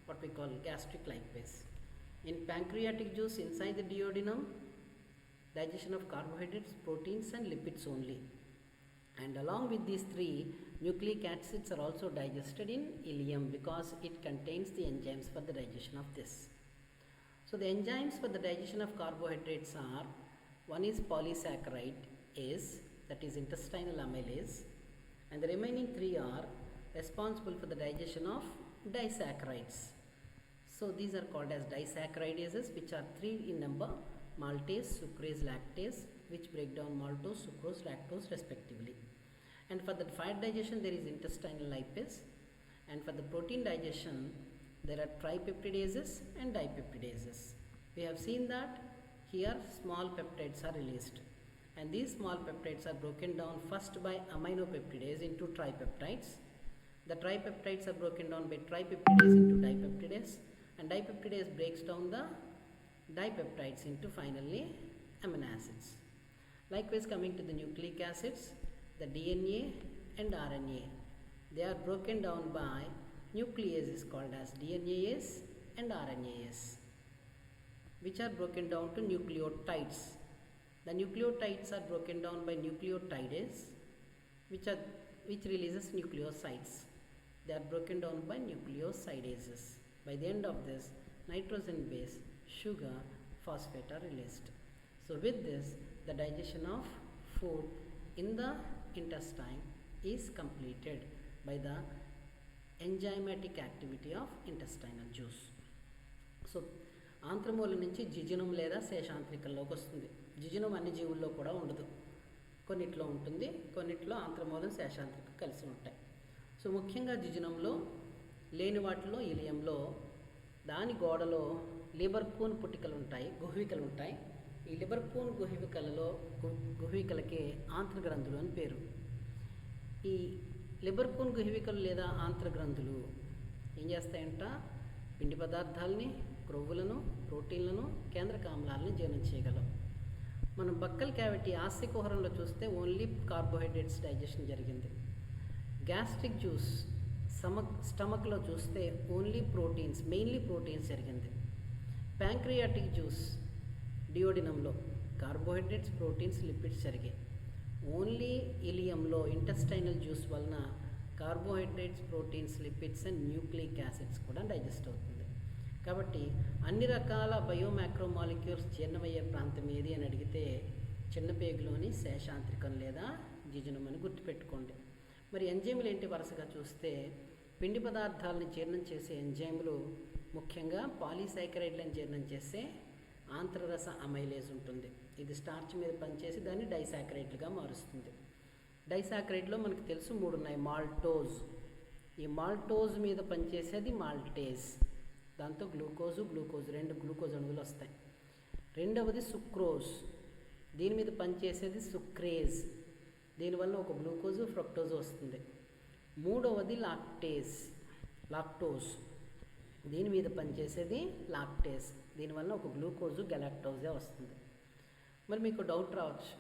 what we call gastric lipase. In pancreatic juice, inside the duodenum, digestion of carbohydrates, proteins and lipids only. And along with these 3, nucleic acids are also digested in ileum because it contains the enzymes for the digestion of this. So the enzymes for the digestion of carbohydrates are, one is polysaccharide ACE, that is intestinal amylase, and the remaining 3 are responsible for the digestion of disaccharides. So these are called as disaccharidases, which are 3 in number: maltase, sucrase, lactase, which break down maltose, sucrose, lactose respectively. And for the fat digestion there is intestinal lipase, and for the protein digestion there are tripeptidases and dipeptidases. We have seen that here small peptides are released, and these small peptides are broken down first by aminopeptidase into tripeptides. The tripeptides are broken down by tripeptidase into dipeptidase, and dipeptidase breaks down the dipeptides into finally amino acids. Likewise, coming to the nucleic acids, the DNA and RNA, they are broken down by nucleases called as DNAase and RNAase, which are broken down to nucleotides. The nucleotides are broken down by nucleotidase, which releases nucleosides. They are broken down by nucleosidases. By the end of this, nitrogen base, sugar, phosphate are released. So with this, the digestion of food in the intestine is completed by the enzymatic activity of intestinal juice. So ఆంత్రమూలం నుంచి jejunum లేదా శేషాంత్రికల్లోకి వస్తుంది. జిజునం అన్ని జీవుల్లో కూడా ఉండదు, కొన్నిట్లో ఉంటుంది, కొన్నిట్లో ఆంత్రమూలం శేషాంత్రిక కలిసి ఉంటాయి. సో ముఖ్యంగా జిజునంలో లేని వాటిలో ఇలియంలో దాని గోడలో లిబర్పూన్ పుట్టికలు ఉంటాయి, గుహ్వికలు ఉంటాయి. ఈ లిబర్పూన్ గుహ్వికలకి ఆంత్రగ్రంథులు అని పేరు. ఈ లిబర్పూన్ గుహ్వికలు లేదా ఆంత్రగ్రంథులు ఏం చేస్తాయంట? పిండి పదార్థాలని, క్రొవ్వులను, ప్రోటీన్లను, కేంద్రక ఆమ్లాలను జీర్ణం చేయగలం. మనం బక్కల్ క్యావిటీ ఆస్యకుహరంలో చూస్తే ఓన్లీ కార్బోహైడ్రేట్స్ డైజెషన్ జరిగింది. గ్యాస్ట్రిక్ జ్యూస్ స్టమక్లో చూస్తే ఓన్లీ ప్రోటీన్స్, మెయిన్లీ ప్రోటీన్స్ జరిగింది. ప్యాంక్రియాటిక్ జ్యూస్ డియోడినంలో కార్బోహైడ్రేట్స్, ప్రోటీన్స్, లిపిడ్స్ జరిగాయి. ఓన్లీ ఇలియంలో ఇంటెస్టైనల్ జ్యూస్ వలన carbohydrates, proteins, lipids and nucleic acids కూడా డైజెస్ట్ అవుతుంది. కాబట్టి అన్ని రకాల బయోమాక్రోమాలిక్యూల్స్ జీర్ణమయ్యే ప్రాంతం ఏది అని అడిగితే చిన్నపేగులోని శేషాంత్రికం లేదా జిజునం అని గుర్తుపెట్టుకోండి. మరి ఎంజైములు ఏంటి? వరుసగా చూస్తే పిండి పదార్థాలను జీర్ణం చేసే ఎంజైములు ముఖ్యంగా పాలీసాకరైడ్లను జీర్ణం చేసే ఆంత్రరస అమైలేజ్ ఉంటుంది. ఇది స్టార్చ్ మీద పనిచేసి దాన్ని డైసాకరైడ్లుగా మారుస్తుంది. డైసాకరైడ్లో మనకు తెలుసు 3 ఉన్నాయి. మాల్టోజ్, ఈ మాల్టోజ్ మీద పనిచేసేది మాల్టేజ్, దాంతో గ్లూకోజ్ 2 గ్లూకోజ్ అణువులు వస్తాయి. రెండవది సుక్రోజ్, దీని మీద పనిచేసేది సుక్రేజ్, దీనివల్ల ఒక గ్లూకోజు, ఫ్రక్టోజ్ వస్తుంది. మూడవది లాక్టోజ్, దీని మీద పనిచేసేది లాక్టేజ్, దీనివల్ల ఒక గ్లూకోజు, గెలాక్టోజే వస్తుంది. మరి మీకు డౌట్ రావచ్చు,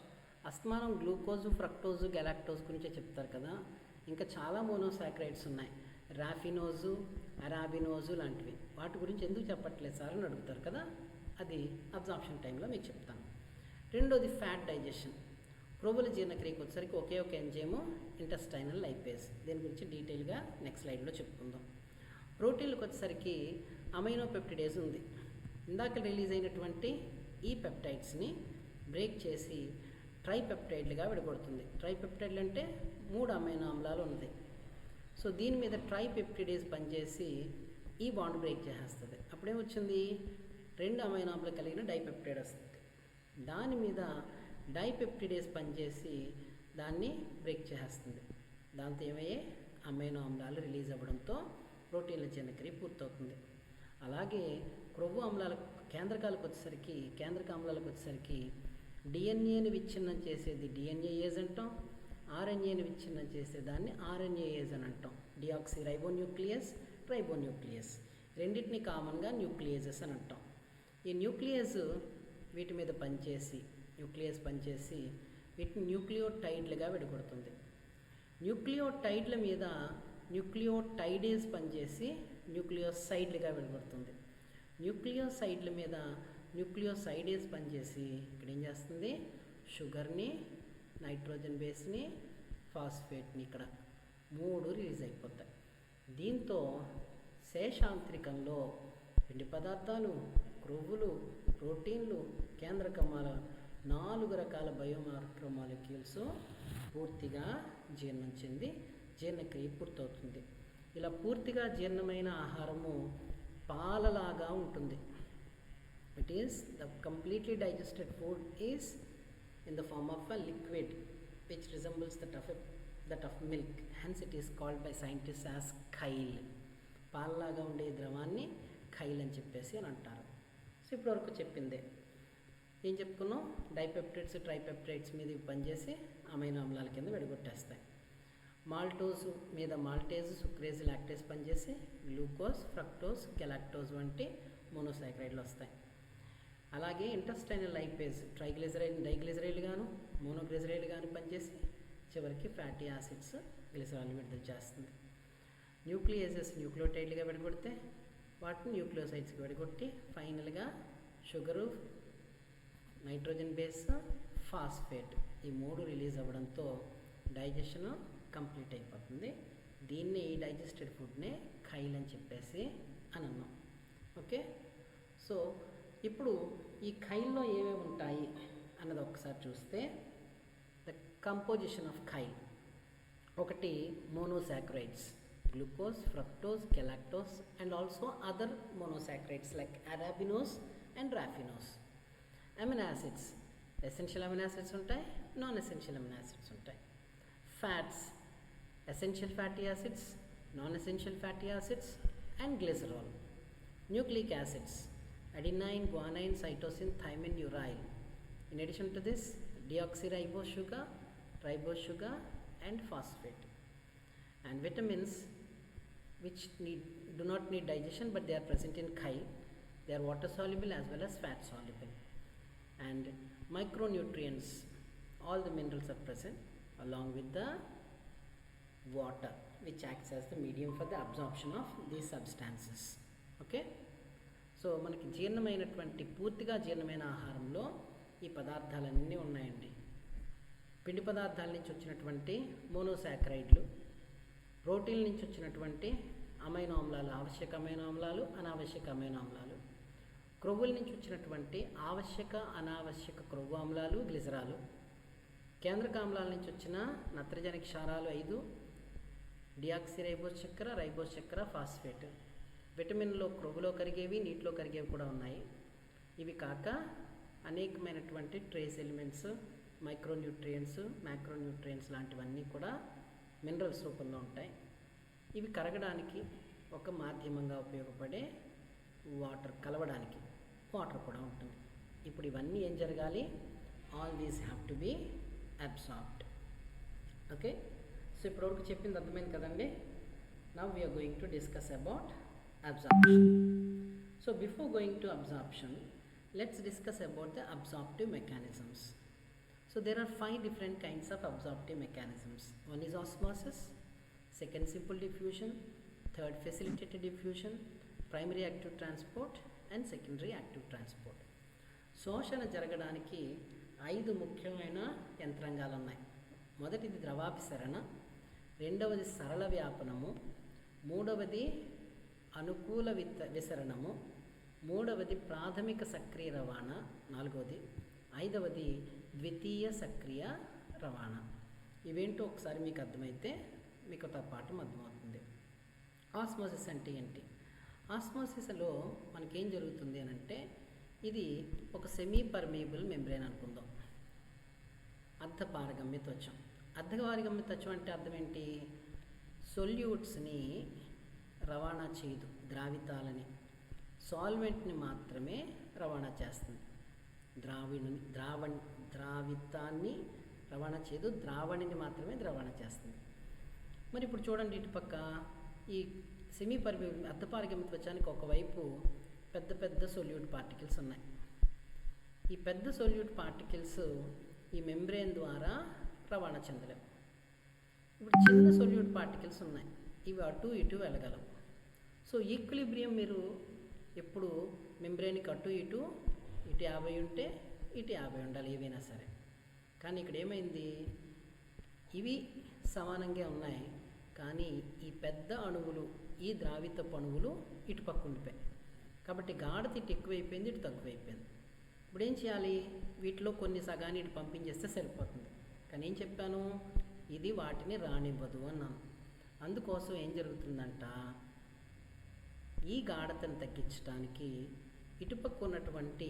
అస్తమానం గ్లూకోజు, ఫ్రక్టోజు, గెలాక్టోజ్ గురించే చెప్తారు కదా, ఇంకా చాలా మోనోసాకరైడ్స్ ఉన్నాయి, రాఫినోజు, అరాబినోజు లాంటివి, వాటి గురించి ఎందుకు చెప్పట్లేదు సార్ అని అడుగుతారు కదా. అది అబ్జార్ప్షన్ టైంలో మీకు చెప్తాను. రెండోది ఫ్యాట్ డైజెషన్. క్రొవ్వుల జీర్ణక్రియకి వచ్చేసరికి ఒకే ఒక ఎంజైము ఇంటెస్టైనల్ లైపేజ్, దీని గురించి డీటెయిల్గా నెక్స్ట్ స్లైడ్లో చెప్పుకుందాం. ప్రోటీన్లకు వచ్చేసరికి అమైనోపెప్టిడేజ్ ఉంది. ఇందాక రిలీజ్ అయినటువంటి ఈ పెప్టైడ్స్ని బ్రేక్ చేసి ట్రైపెప్టైడ్లుగా విడగొడుతుంది. ట్రైపెప్టైడ్లు అంటే 3 అమైనో ఆమ్లాలు ఉంది. సో దీని మీద ట్రైపెప్టిడేజ్ పనిచేసి ఈ బాండ్ బ్రేక్ చేసేస్తుంది. అప్పుడేమొచ్చింది? 2 అమైనో ఆమ్లాలు కలిగిన డైపెప్టైడ్ వస్తుంది. దాని మీద డైపెప్టిడేజ్ పనిచేసి దాన్ని బ్రేక్ చేసేస్తుంది. దాంతో ఏమయ్యే అమైనో ఆమ్లాలు రిలీజ్ అవ్వడంతో ప్రోటీన్ల జీర్ణక్రియ పూర్తవుతుంది. అలాగే క్రొవ్వు ఆమ్లాల కేంద్రక ఆమ్లాలకు వచ్చేసరికి డిఎన్ఏని విచ్ఛిన్నం చేసేది డిఎన్ఏఏజ్ అంటాం, ఆర్ఎన్ఏని విచ్ఛిన్నం చేసేదాన్ని ఆర్ఎన్ఏఏజ్ అని అంటాం. డిఆక్సిరైబోన్యూక్లియస్, రైబోన్యూక్లియస్. రెండింటిని కామన్గా న్యూక్లియేజెస్ అని అంటాం. ఈ న్యూక్లియస్ వీటి మీద న్యూక్లియస్ పనిచేసి వీటిని న్యూక్లియోటైడ్లుగా విడగొడుతుంది. న్యూక్లియోటైడ్ల మీద న్యూక్లియోటైడేస్ పనిచేసి న్యూక్లియోసైడ్లుగా విడగొడుతుంది. న్యూక్లియోసైడ్ల మీద న్యూక్లియోసైడేస్ పనిచేసి ఇక్కడ ఏం చేస్తుంది, షుగర్ని, నైట్రోజన్ బేస్ని, ఫాస్ఫేట్ని ఇక్కడ 3 రిలీజ్ అయిపోతాయి. దీంతో శేషాంతరికంలో పిండి పదార్థాలు, క్రొవ్వులు, ప్రోటీన్లు, కేంద్రకమాల 4 రకాల బయోమార్కర్ మాలిక్యూల్స్ పూర్తిగా జీర్ణం చెంది జీర్ణక్రియ పూర్తవుతుంది. ఇలా పూర్తిగా జీర్ణమైన ఆహారము పాలలాగా ఉంటుంది. It is the completely digested food is in the form of a liquid which resembles that of milk. Hence it is called by scientists as chyle. పాలలాగా ఉండే ద్రవాన్ని ఖైల్ అని చెప్పేసి అని అంటారు. సో ఇప్పటివరకు చెప్పిందే ఏం చెప్పుకున్నాం, డైపెప్టైడ్స్, ట్రైపెప్టైడ్స్ మీద పనిచేసి అమైనో ఆమ్లాల కింద విడగొట్టేస్తాయి. మాల్టోజ్ మీద మాల్టేజ్, సుక్రేజ్, లాక్టేజ్ పనిచేసి గ్లూకోజ్, ఫ్రక్టోజ్, గెలాక్టోజ్ వంటి మోనోసాకరైడ్లు వస్తాయి. అలాగే ఇంటెస్టైనల్ లైపేజ్ డైగ్లిజరైడ్ గాను, మోనోగ్లిజరైడ్ గాను పనిచేసి చివరికి ఫ్యాటీ యాసిడ్స్, గ్లిసరాల్ని విడుదల చేస్తుంది. న్యూక్లియేజెస్ న్యూక్లియోటైడ్లుగా విడగొడితే వాటిని న్యూక్లియోసైడ్స్కి విడగొట్టి ఫైనల్గా షుగరు, నైట్రోజన్ బేస్, ఫాస్ఫేట్ ఈ 3 రిలీజ్ అవ్వడంతో డైజెషన్ కంప్లీట్ అయిపోతుంది. దీన్ని డైజెస్టెడ్ ఫుడ్నే ఖైల్ అని చెప్పేసి అని అన్నాం. ఓకే, సో ఇప్పుడు ఈ ఖైల్లో ఏమేమి ఉంటాయి అన్నది ఒకసారి చూస్తే, ద కంపోజిషన్ ఆఫ్ ఖైల్. ఒకటి monosaccharides, glucose, fructose, galactose and also other monosaccharides like arabinose and raffinose. Amino acids, essential amino acids ఉంటాయి, నాన్ ఎసెన్షియల్ అమినో యాసిడ్స్ ఉంటాయి. Fats, essential fatty acids, non essential fatty acids and glycerol. Nucleic acids, adenine, guanine, cytosine, thymine, uracil. In addition to this, deoxyribose sugar and phosphate. And vitamins which do not need digestion but they are present in khyle. They are water soluble as well as fat soluble. And micronutrients, all the minerals are present along with the water which acts as the medium for the absorption of these substances. Okay, so మనకి పూర్తిగా జీర్ణమైన ఆహారంలో ఈ పదార్థాలన్నీ ఉన్నాయండి. పిండి పదార్థాల నుంచి వచ్చినటువంటి మోనోసాకరైడ్లు, ప్రోటీన్ల నుంచి వచ్చినటువంటి అమైనో ఆమ్లాలు, ఆవశ్యక అమైనో ఆమ్లాలు, అనావశ్యక అమైనో ఆమ్లాలు, క్రొవ్వుల నుంచి వచ్చినటువంటి ఆవశ్యక, అనావశ్యక క్రొవ్వు ఆమ్లాలు, గ్లిజరాలు, కేంద్రక ఆమ్లాల నుంచి వచ్చిన నత్రజని క్షారాలు 5, డియాక్సిరైబోస్ చక్కెర, రైబోస్ చక్కెర, ఫాస్ఫేట్. విటమిన్లో క్రొవ్వులో కరిగేవి, నీటిలో కరిగేవి కూడా ఉన్నాయి. ఇవి కాక అనేకమైనటువంటి ట్రేస్ ఎలిమెంట్స్, మైక్రోన్యూట్రియంట్స్, మ్యాక్రోన్యూట్రియంట్స్ లాంటివన్నీ కూడా మినరల్స్ రూపంలో ఉంటాయి. ఇవి కరగడానికి ఒక మాధ్యమంగా ఉపయోగపడే వాటర్, కలవడానికి వాటర్ కూడా ఉంటుంది. ఇప్పుడు ఇవన్నీ ఏం జరగాలి, all these have to be absorbed. Okay, so ఇప్పటివరకు చెప్పింది అర్థమైంది కదండి. Now we are going to discuss about absorption. So before going to absorption, let's discuss about the absorptive mechanisms. So there are 5 different kinds of absorptive mechanisms. One is osmosis, second simple diffusion, third facilitated diffusion, primary active transport and secondary active transport. శోషణ జరగడానికి 5 ముఖ్యమైన యంత్రాంగాలు ఉన్నాయి. మొదటిది ద్రవాభిసరణ, రెండవది సరళ వ్యాపనము, మూడవది అనుకూల విసరణము, మూడవది ప్రాథమిక సక్రియ రవాణా, నాలుగవది, ఐదవది ద్వితీయ సక్రియ రవాణా. ఇవేంటో ఒకసారి మీకు అర్థమైతే మీకుతో పాటు అర్థమవుతుంది. ఆస్మోసిస్ అంటే ఏంటి? ఆస్మోసిస్లో మనకేం జరుగుతుంది అని అంటే, ఇది ఒక సెమీ పర్మియబుల్ మెంబ్రేన్ అనుకుందాం. అర్ధపారగమ్య త్వచం. అర్ధపారగమ్య త్వచం అంటే అర్థం ఏంటి? సొల్యూట్స్ని రవాణా చేయదు, ద్రావితాలని, సాల్వెంట్ని మాత్రమే రవాణా చేస్తుంది. ద్రావితాన్ని రవాణా చేయదు, ద్రావణిని మాత్రమే రవాణా చేస్తుంది. మరి ఇప్పుడు చూడండి, ఇటుపక్క ఈ సెమీ పర్మియబుల్ అర్ధపారగమ్య త్వచానికి ఒకవైపు పెద్ద పెద్ద సొల్యూట్ పార్టికల్స్ ఉన్నాయి. ఈ పెద్ద సొల్యూట్ పార్టికల్స్ ఈ మెంబ్రేన్ ద్వారా రవాణా చెందలేవు. ఇప్పుడు చిన్న సొల్యూట్ పార్టికల్స్ ఉన్నాయి, ఇవి అటు ఇటు వెళ్ళగలవు. సో ఈక్విలిబ్రియం మీరు ఎప్పుడు మెంబ్రేన్కి అటు ఇటు 50 ఉంటే ఇటు 50 ఉండాలి ఏవైనా సరే. కానీ ఇక్కడ ఏమైంది, ఇవి సమానంగా ఉన్నాయి, కానీ ఈ పెద్ద అణువులు, ఈ ద్రావితపు అణువులు ఇటు పక్క ఉండిపోయాయి. కాబట్టి గాఢత ఇటు ఎక్కువైపోయింది, ఇటు తక్కువైపోయింది. ఇప్పుడు ఏం చేయాలి, వీటిలో కొన్ని సగాన్ని ఇటు పంపించేస్తే సరిపోతుంది. కానీ ఏం చెప్పాను, ఇది వాటిని రానివ్వదు అన్నాను. అందుకోసం ఏం జరుగుతుందంట, ఈ గాఢతను తగ్గించడానికి ఇటుపక్క ఉన్నటువంటి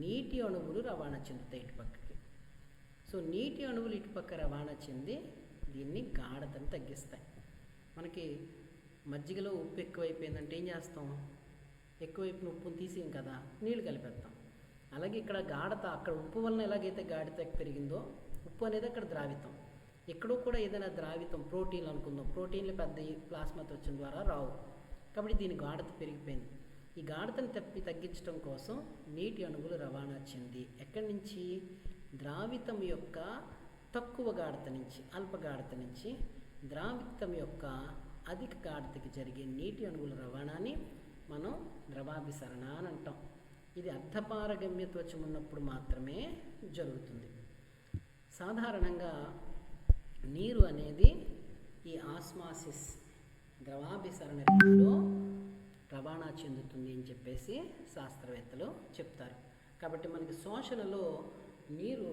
నీటి అణువులు రవాణా చెందుతాయి ఇటుపక్కకి. సో నీటి అణువులు ఇటుపక్క రవాణా చెంది దీన్ని గాఢతను తగ్గిస్తాయి. మనకి మజ్జిగలో ఉప్పు ఎక్కువైపోయిందంటే ఏం చేస్తాం, ఎక్కువైపోయిన ఉప్పును తీసేయం కదా, నీళ్ళు కలిపేస్తాం. అలాగే ఇక్కడ గాఢత, అక్కడ ఉప్పు వలన ఎలాగైతే గాఢత పెరిగిందో, ఉప్పు అనేది అక్కడ ద్రావితం. ఎక్కడో కూడా ఏదైనా ద్రావితం, ప్రోటీన్లు అనుకుందాం, ప్రోటీన్లు పెద్ద ప్లాస్మా త్వచం ద్వారా రావు, కాబట్టి దీని గాఢత పెరిగిపోయింది. ఈ గాఢతను తగ్గించడం కోసం నీటి అణువులు రవాణా చెంది ఎక్కడి నుంచి, ద్రావితం యొక్క తక్కువ గాఢత నుంచి, అల్ప గాఢత నుంచి ద్రావితం యొక్క అధిక గాఢతకి జరిగే నీటి అణువుల రవాణాని మనం ద్రవాభిసరణ అని అంటాం. ఇది అర్ధపారగమ్య త్వచం ఉన్నప్పుడు మాత్రమే జరుగుతుంది. సాధారణంగా నీరు అనేది ఈ ఆస్మాసిస్ ద్రవాభిసరణ రీతిలో రవాణా చెందుతుంది అని చెప్పేసి శాస్త్రవేత్తలు చెప్తారు. కాబట్టి మనకి శోషణలో నీరు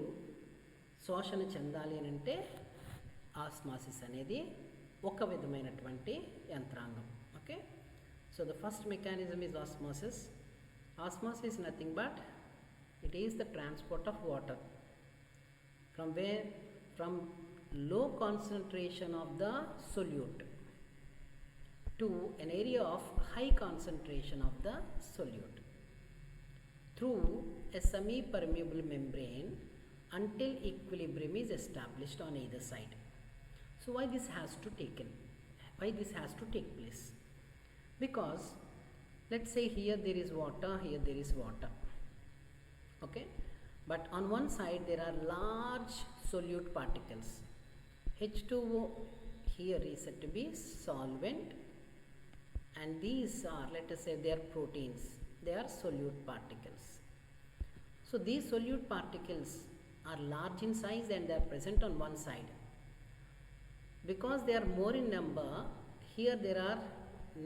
శోషణ చెందాలి అని అంటే ఆస్మాసిస్ అనేది ఒక విధమైనటువంటి యంత్రాంగం. Okay, so the first mechanism is osmosis. Osmosis is nothing but it is the transport of water from where, from low concentration of the solute to an area of high concentration of the solute through a semi-permeable membrane until equilibrium is established on either side. So why this has to take place? Because let's say here there is water, here there is water, okay, but on one side there are large solute particles. H2O here is said to be solvent, and these are, let us say, they are proteins, they are solute particles. So these solute particles are large in size and they are present on one side. Because they are more in number, here there are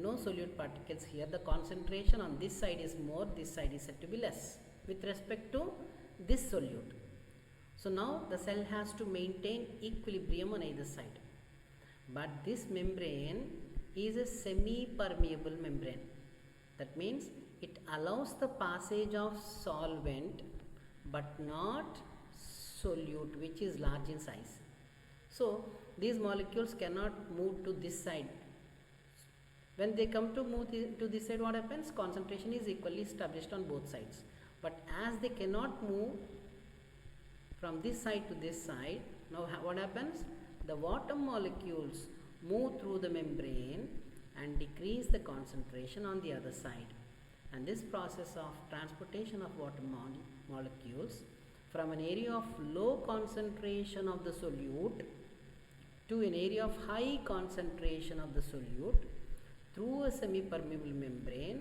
no solute particles. Here the concentration on this side is more, this side is said to be less with respect to this solute. So now the cell has to maintain equilibrium on either side. But this membrane is a semi-permeable membrane. That means it allows the passage of solvent but not solute which is large in size. So these molecules cannot move to this side. When they come to move to this side, what happens? Concentration is equally established on both sides. But as they cannot move from this side to this side, now what happens? The water molecules move through the membrane and decrease the concentration on the other side. And this process of transportation of water molecules from an area of low concentration of the solute to an area of high concentration of the solute through a semi-permeable membrane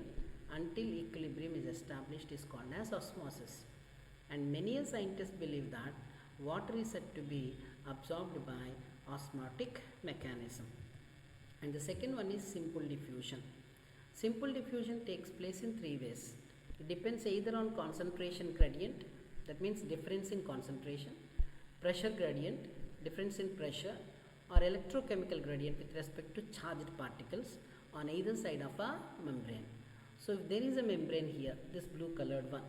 until equilibrium is established is called as osmosis. And many scientists believe that water is said to be absorbed by osmotic mechanism. And the second one is simple diffusion. Simple diffusion takes place in three ways. It depends either on concentration gradient, that means difference in concentration, pressure gradient, difference in pressure, or electrochemical gradient with respect to charged particles on either side of a membrane. So if there is a membrane here, this blue colored one,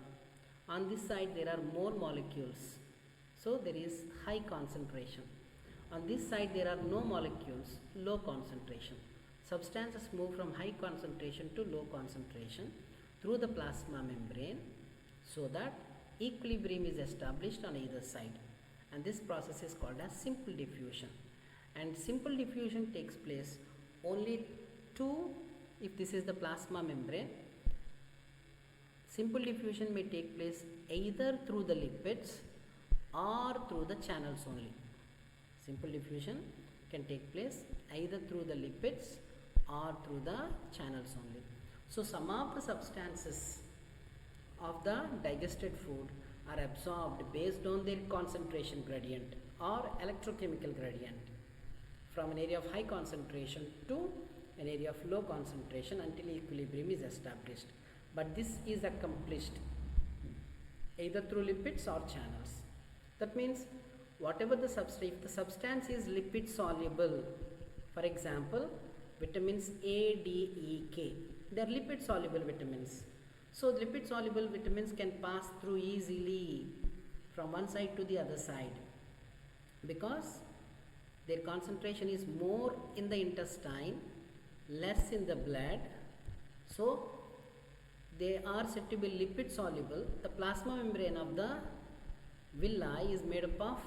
on this side there are more molecules, so there is high concentration. On this side there are no molecules, low concentration. Substances move from high concentration to low concentration through the plasma membrane so that equilibrium is established on either side, and this process is called as simple diffusion. And simple diffusion takes place only 2, if this is the plasma membrane, simple diffusion may take place either through the lipids or through the channels only. Simple diffusion can take place either through the lipids or through the channels only. So some of the substances of the digested food are absorbed based on their concentration gradient or electrochemical gradient from an area of high concentration to an area of low concentration until equilibrium is established. But this is accomplished either through lipids or channels. That means whatever the substance, if the substance is lipid soluble, for example vitamins A, D, E, K, they are lipid soluble vitamins. So lipid soluble vitamins can pass through easily from one side to the other side because their concentration is more in the intestine, less in the blood. So they are said to be lipid soluble. The plasma membrane of the villi is made up of,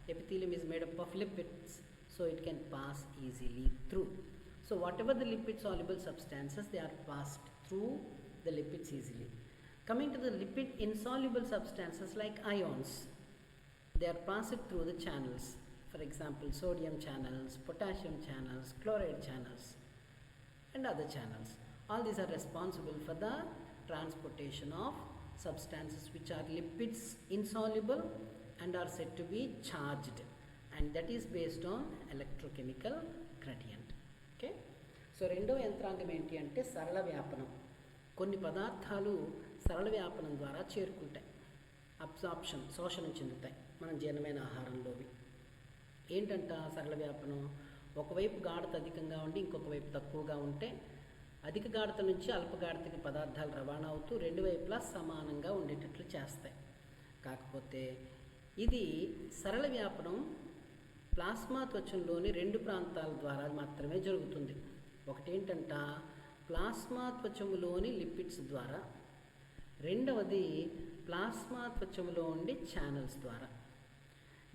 epithelium is made up of lipids, so it can pass easily through. So whatever the lipid soluble substances, they are passed through the lipids easily. Coming to the lipid insoluble substances like ions, they are passed through the channels. For example, sodium channels, potassium channels, chloride channels and other channels. All these are responsible for the transportation of substances which are lipids insoluble and are said to be charged, and that is based on electrochemical gradient. Okay, so రెండో యంత్రాంగం ఏంటి అంటే సరళ వ్యాపనం. కొన్ని పదార్థాలు సరళ వ్యాపనం ద్వారా చేరుకుంటాయి, అబ్సార్ప్షన్, శోషణం చెందుతాయి మనం జీర్ణమైన ఆహారంలోవి. ఏంటంట సరళ వ్యాపనం? ఒకవైపు గాఢత అధికంగా ఉండి ఇంకొక వైపు తక్కువగా ఉంటే అధిక గాఢత నుంచి అల్ప గాఢతకి పదార్థాలు రవాణా అవుతూ రెండు వైపులా సమానంగా ఉండేటట్లు చేస్తాయి. కాకపోతే ఇది సరళ వ్యాపనం ప్లాస్మా త్వచంలోని రెండు ప్రాంతాల ద్వారా మాత్రమే జరుగుతుంది. ఒకటేంటంట ప్లాస్మా త్వచములోని లిపిడ్స్ ద్వారా, రెండవది ప్లాస్మా త్వచములో ఉండే ఛానల్స్ ద్వారా.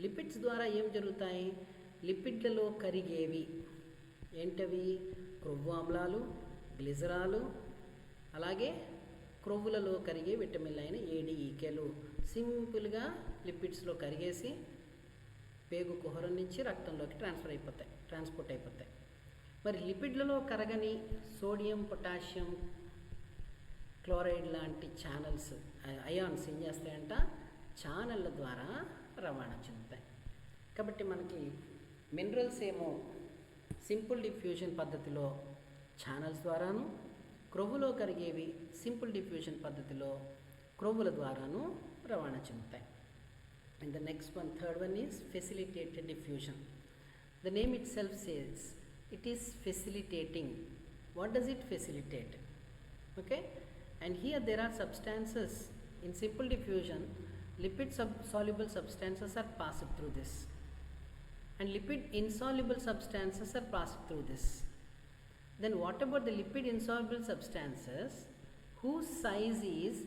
లిపిడ్స్ ద్వారా ఏం జరుగుతాయి? లిపిడ్లలో కరిగేవి ఏంటవి? క్రొవ్వు ఆమ్లాలు, గ్లిజరాలు, అలాగే క్రొవ్వులలో కరిగే విటమిన్లు అయిన ఏడీఈకేలు సింపుల్గా లిపిడ్స్లో కరిగేసి పేగు కుహరం నుంచి రక్తంలోకి ట్రాన్స్పోర్ట్ అయిపోతాయి. మరి లిపిడ్లలో కరగని సోడియం, పొటాషియం, క్లోరైడ్ లాంటి ఛానల్స్, అయాన్స్ ఏం చేస్తాయంట? ఛానళ్ళ ద్వారా రవాణా చెందుతాయి. కాబట్టి మనకి మినరల్స్ ఏమో సింపుల్ డిఫ్యూజన్ పద్ధతిలో ఛానల్స్ ద్వారాను, క్రొవ్వులో కరిగేవి సింపుల్ డిఫ్యూజన్ పద్ధతిలో క్రొవ్వుల ద్వారాను రవాణా చెందుతాయి. And the next one, third one is facilitated diffusion. The name itself says it is facilitating. What does it facilitate? Okay, and here there are substances in simple diffusion. Lipid soluble substances are passed through this, and lipid insoluble substances are passed through this. Then what about the lipid insoluble substances whose size is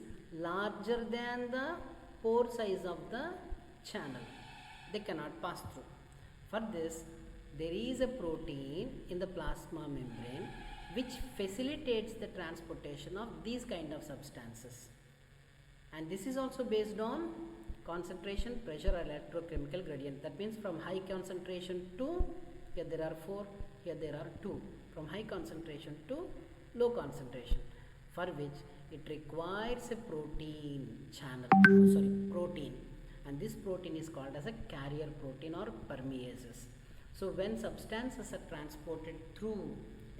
larger than the pore size of the channel? They cannot pass through. For this, there is a protein in the plasma membrane which facilitates the transportation of these kind of substances, and this is also based on concentration, pressure, electrochemical gradient. That means from high concentration to, here there are 4, here there are 2, from high concentration to low concentration, for which it requires a protein channel, protein, and this protein is called as a carrier protein or permeases. So when substances are transported through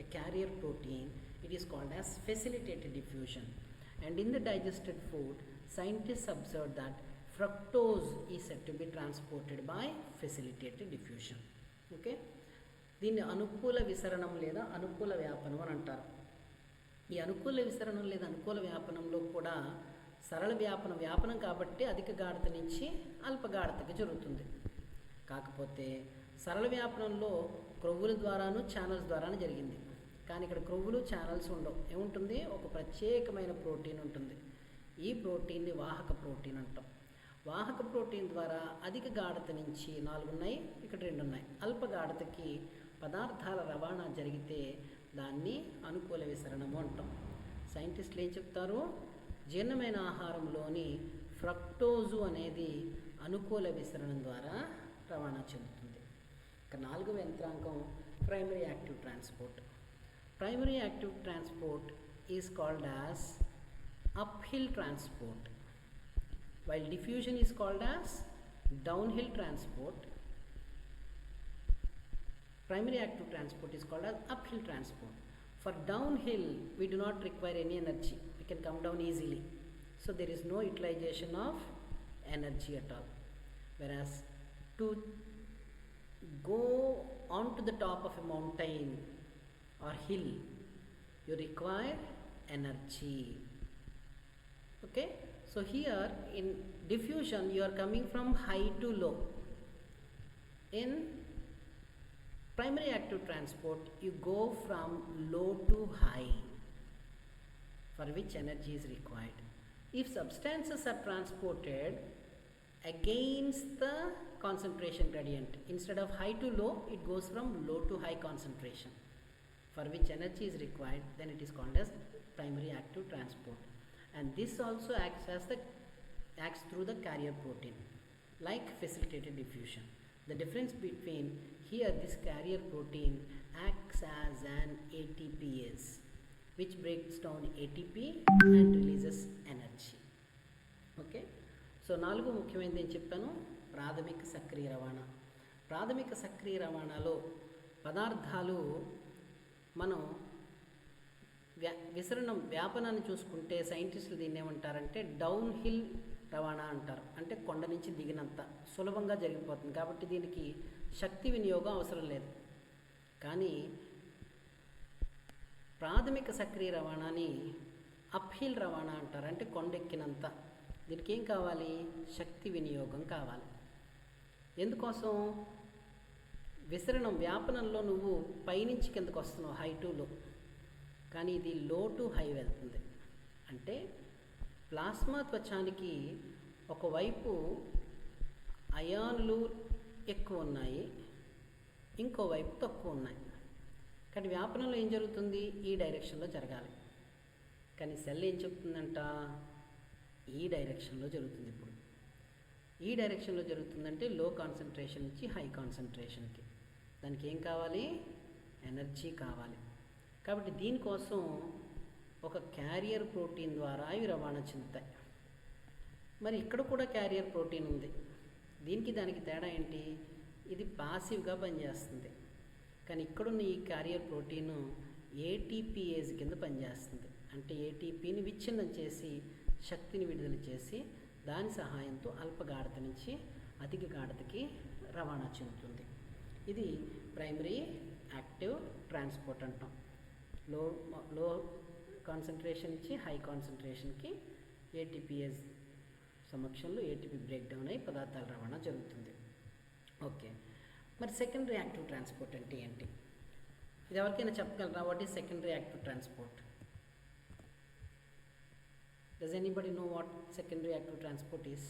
a carrier protein, it is called as facilitated diffusion. And in the digested food, scientists observed that fructose is said to be transported by facilitated diffusion. Okay, దీన్ని అనుకూల విసరణం లేదా అనుకూల వ్యాపనం అని అంటారు. ఈ అనుకూల విసరణం లేదా అనుకూల వ్యాపనంలో కూడా సరళ వ్యాపనం కాబట్టి అధిక గాఢత నుంచి అల్ప గాఢతకి జరుగుతుంది. కాకపోతే సరళ వ్యాపనంలో క్రొవ్వుల ద్వారాను ఛానల్స్ ద్వారాను జరిగింది. కానీ ఇక్కడ క్రొవ్వులు ఛానల్స్ ఉండవు. ఏముంటుంది? ఒక ప్రత్యేకమైన ప్రోటీన్ ఉంటుంది. ఈ ప్రోటీన్ని వాహక ప్రోటీన్ అంటాం. వాహక ప్రోటీన్ ద్వారా అధిక గాఢత నుంచి 4 ఉన్నాయి, ఇక్కడ 2 ఉన్నాయి. అల్ప గాఢతకి పదార్థాల రవాణా జరిగితే దాన్ని అనుకూల విసరణము అంటాం. సైంటిస్టులు ఏం చెప్తారు? జీర్ణమైన ఆహారంలోని ఫ్రక్టోజు అనేది అనుకూల విసరణం ద్వారా రవాణా చెందుతుంది. ఇక 4వ యంత్రాంగం primary active transport. Primary active transport is called as uphill transport, while diffusion is called as downhill transport. Primary active transport is called as uphill transport. For downhill, we do not require any energy. We can come down easily. So there is no utilization of energy at all. Whereas to go onto the top of a mountain or hill, you require energy. Okay, so here in diffusion you are coming from high to low. In primary active transport you go from low to high, for which energy is required. If substances are transported against the concentration gradient, instead of high to low it goes from low to high concentration, for which energy is required, then it is called as primary active transport. And this also acts through the carrier protein, like facilitated diffusion. The difference between here, this carrier protein acts as an ATPase, which breaks down ATP and releases energy. Okay, so 4 ముఖ్యమైనది ఏం చెప్పాను? ప్రాథమిక సక్రియ రవాణా. ప్రాథమిక సక్రియ రవాణాలో పదార్థాలు మనం విసరణం వ్యాపనాన్ని చూసుకుంటే సైంటిస్టులు దీన్ని ఏమంటారంటే డౌన్ హిల్ రవాణా అంటారు. అంటే కొండ నుంచి దిగినంత సులభంగా జరిగిపోతుంది, కాబట్టి దీనికి శక్తి వినియోగం అవసరం లేదు. కానీ ప్రాథమిక సక్రియ రవాణాని అప్హిల్ రవాణా అంటారు. అంటే కొండెక్కినంత దీనికి ఏం కావాలి? శక్తి వినియోగం కావాలి. ఎందుకోసం? విసరణం వ్యాపనంలో నువ్వు పైనుంచి కిందకు వస్తున్నావు, హై టు లో, కానీ ఇది లో టు హై వెళ్తుంది. అంటే ప్లాస్మా త్వచానికి ఒకవైపు అయాన్లు ఎక్కువ ఉన్నాయి, ఇంకోవైపు తక్కువ ఉన్నాయి. కానీ వ్యాపనంలో ఏం జరుగుతుంది? ఈ డైరెక్షన్లో జరగాలి, కానీ సెల్ ఏం చెప్తుందంట? ఈ డైరెక్షన్లో జరుగుతుంది. ఇప్పుడు ఈ డైరెక్షన్లో జరుగుతుందంటే లో కాన్సన్ట్రేషన్ నుంచి హై కాన్సన్ట్రేషన్కి. దానికి ఏం కావాలి? ఎనర్జీ కావాలి. కాబట్టి దీనికోసం ఒక క్యారియర్ ప్రోటీన్ ద్వారా ఇవి రవాణా చెందుతాయి. మరి ఇక్కడ కూడా క్యారియర్ ప్రోటీన్ ఉంది. దీనికి దానికి తేడా ఏంటి? ఇది పాసివ్గా పనిచేస్తుంది, కానీ ఇక్కడున్న ఈ క్యారియర్ ప్రోటీను ఏటీపీఏజ్ కింద పనిచేస్తుంది. అంటే ఏటీపీని విచ్ఛిన్నం చేసి శక్తిని విడుదల చేసి దాని సహాయంతో అల్ప గాఢత నుంచి అధిక గాఢతకి రవాణా చెందుతుంది. ఇది ప్రైమరీ యాక్టివ్ ట్రాన్స్పోర్ట్ అంటాం. లో కాన్సన్ట్రేషన్ నుంచి హై కాన్సన్ట్రేషన్కి ఏటీపీఎస్ సమక్షంలో ఏటీపీ బ్రేక్ డౌన్ అయ్యి పదార్థాల రవాణా జరుగుతుంది. ఓకే, మరి సెకండరీ యాక్టివ్ ట్రాన్స్పోర్ట్ అంటే ఏంటి? ఇది ఎవరికైనా చెప్పగలరా? What is secondary active transport? Does anybody know what secondary active transport is?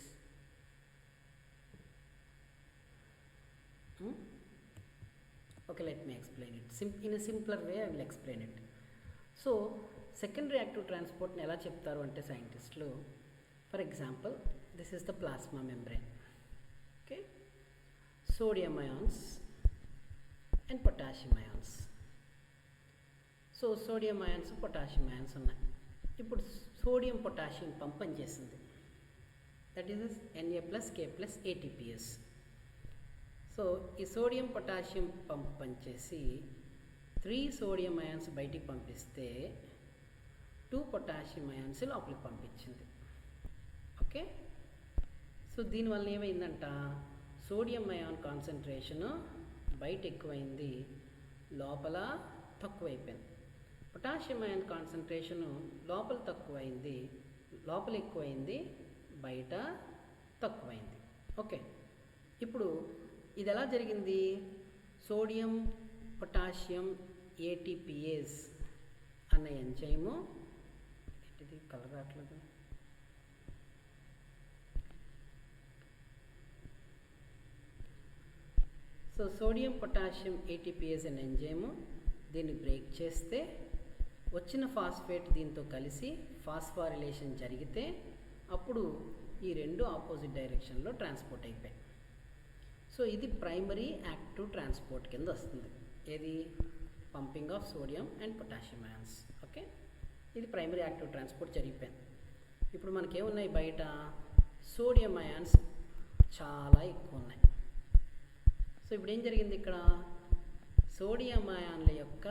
Okay, let me explain it. In a simpler way, I will explain it. So, secondary active transport ni ela cheptaru ante scientists lo, for example, this is the plasma membrane. Okay, sodium ions and potassium ions. So, sodium ions, potassium ions unnai. Ippudu sodium potassium pump pani chesindi. That is Na plus K plus ATPase. So ఈ sodium potassium pump పనిచేసి 3 sodium ions బయటికి పంపిస్తే 2 potassium ions లోపలికి పంపించింది. Okay, so దీనివల్ల ఏమైందంట? Sodium ion concentration బయట ఎక్కువైంది, లోపల తక్కువైపోయింది. పొటాషియం అయాన్ కాన్సన్ట్రేషను లోపల తక్కువైంది, లోపల ఎక్కువైంది, బయట తక్కువైంది. ఓకే, ఇప్పుడు ఇది ఎలా జరిగింది? సోడియం పొటాషియం ఏటీపీఏస్ అన్న ఎంజైము, ఇది కలర్ రావట్లేదు, so sodium potassium ATPase an enzyme. దీన్ని బ్రేక్ చేస్తే వచ్చిన ఫాస్ఫేట్ దీంతో కలిసి ఫాస్ఫారిలేషన్ జరిగితే అప్పుడు ఈ రెండు ఆపోజిట్ డైరెక్షన్లో ట్రాన్స్పోర్ట్ అయిపోయాయి. సో ఇది ప్రైమరీ యాక్టివ్ ట్రాన్స్పోర్ట్ కింద వస్తుంది. ఏది? Pumping of sodium and potassium ions. Okay, ఇది ప్రైమరీ యాక్టివ్ ట్రాన్స్పోర్ట్ జరిగిపోయింది. ఇప్పుడు మనకేమున్నాయి బయట? సోడియం అయాన్స్ చాలా ఎక్కువ ఉన్నాయి. సో ఇప్పుడు ఏం జరిగింది ఇక్కడ? సోడియం అయాన్ల యొక్క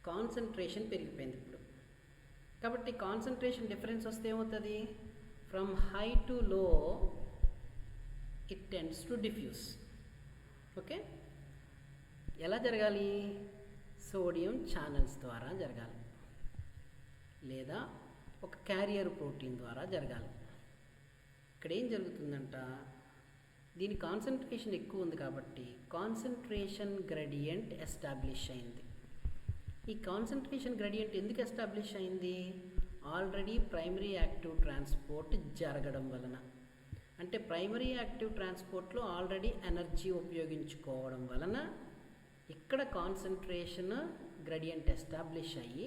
కాన్సన్ట్రేషన్ పెరిగిపోయింది ఇప్పుడు. కాబట్టి కాన్సన్ట్రేషన్ డిఫరెన్స్ వస్తే ఏమవుతుంది? ఫ్రమ్ హై టు లో it tends to defuse. Okay, ఎలా జరగాలి? సోడియం ఛానల్స్ ద్వారా జరగాలి, లేదా ఒక క్యారియర్ ప్రోటీన్ ద్వారా జరగాలి. ఇక్కడ ఏం జరుగుతుందంట? దీని కాన్సన్ట్రేషన్ ఎక్కువ ఉంది కాబట్టి కాన్సన్ట్రేషన్ గ్రేడియంట్ ఎస్టాబ్లిష్ అయింది. ఈ కాన్సన్ట్రేషన్ గ్రేడియంట్ ఎందుకు ఎస్టాబ్లిష్ అయింది? ఆల్రెడీ ప్రైమరీ యాక్టివ్ ట్రాన్స్పోర్ట్ జరగడం వలన. అంటే ప్రైమరీ యాక్టివ్ ట్రాన్స్పోర్ట్లో ఆల్రెడీ ఎనర్జీ ఉపయోగించుకోవడం వలన ఇక్కడ కాన్సన్ట్రేషన్ గ్రేడియంట్ ఎస్టాబ్లిష్ అయ్యి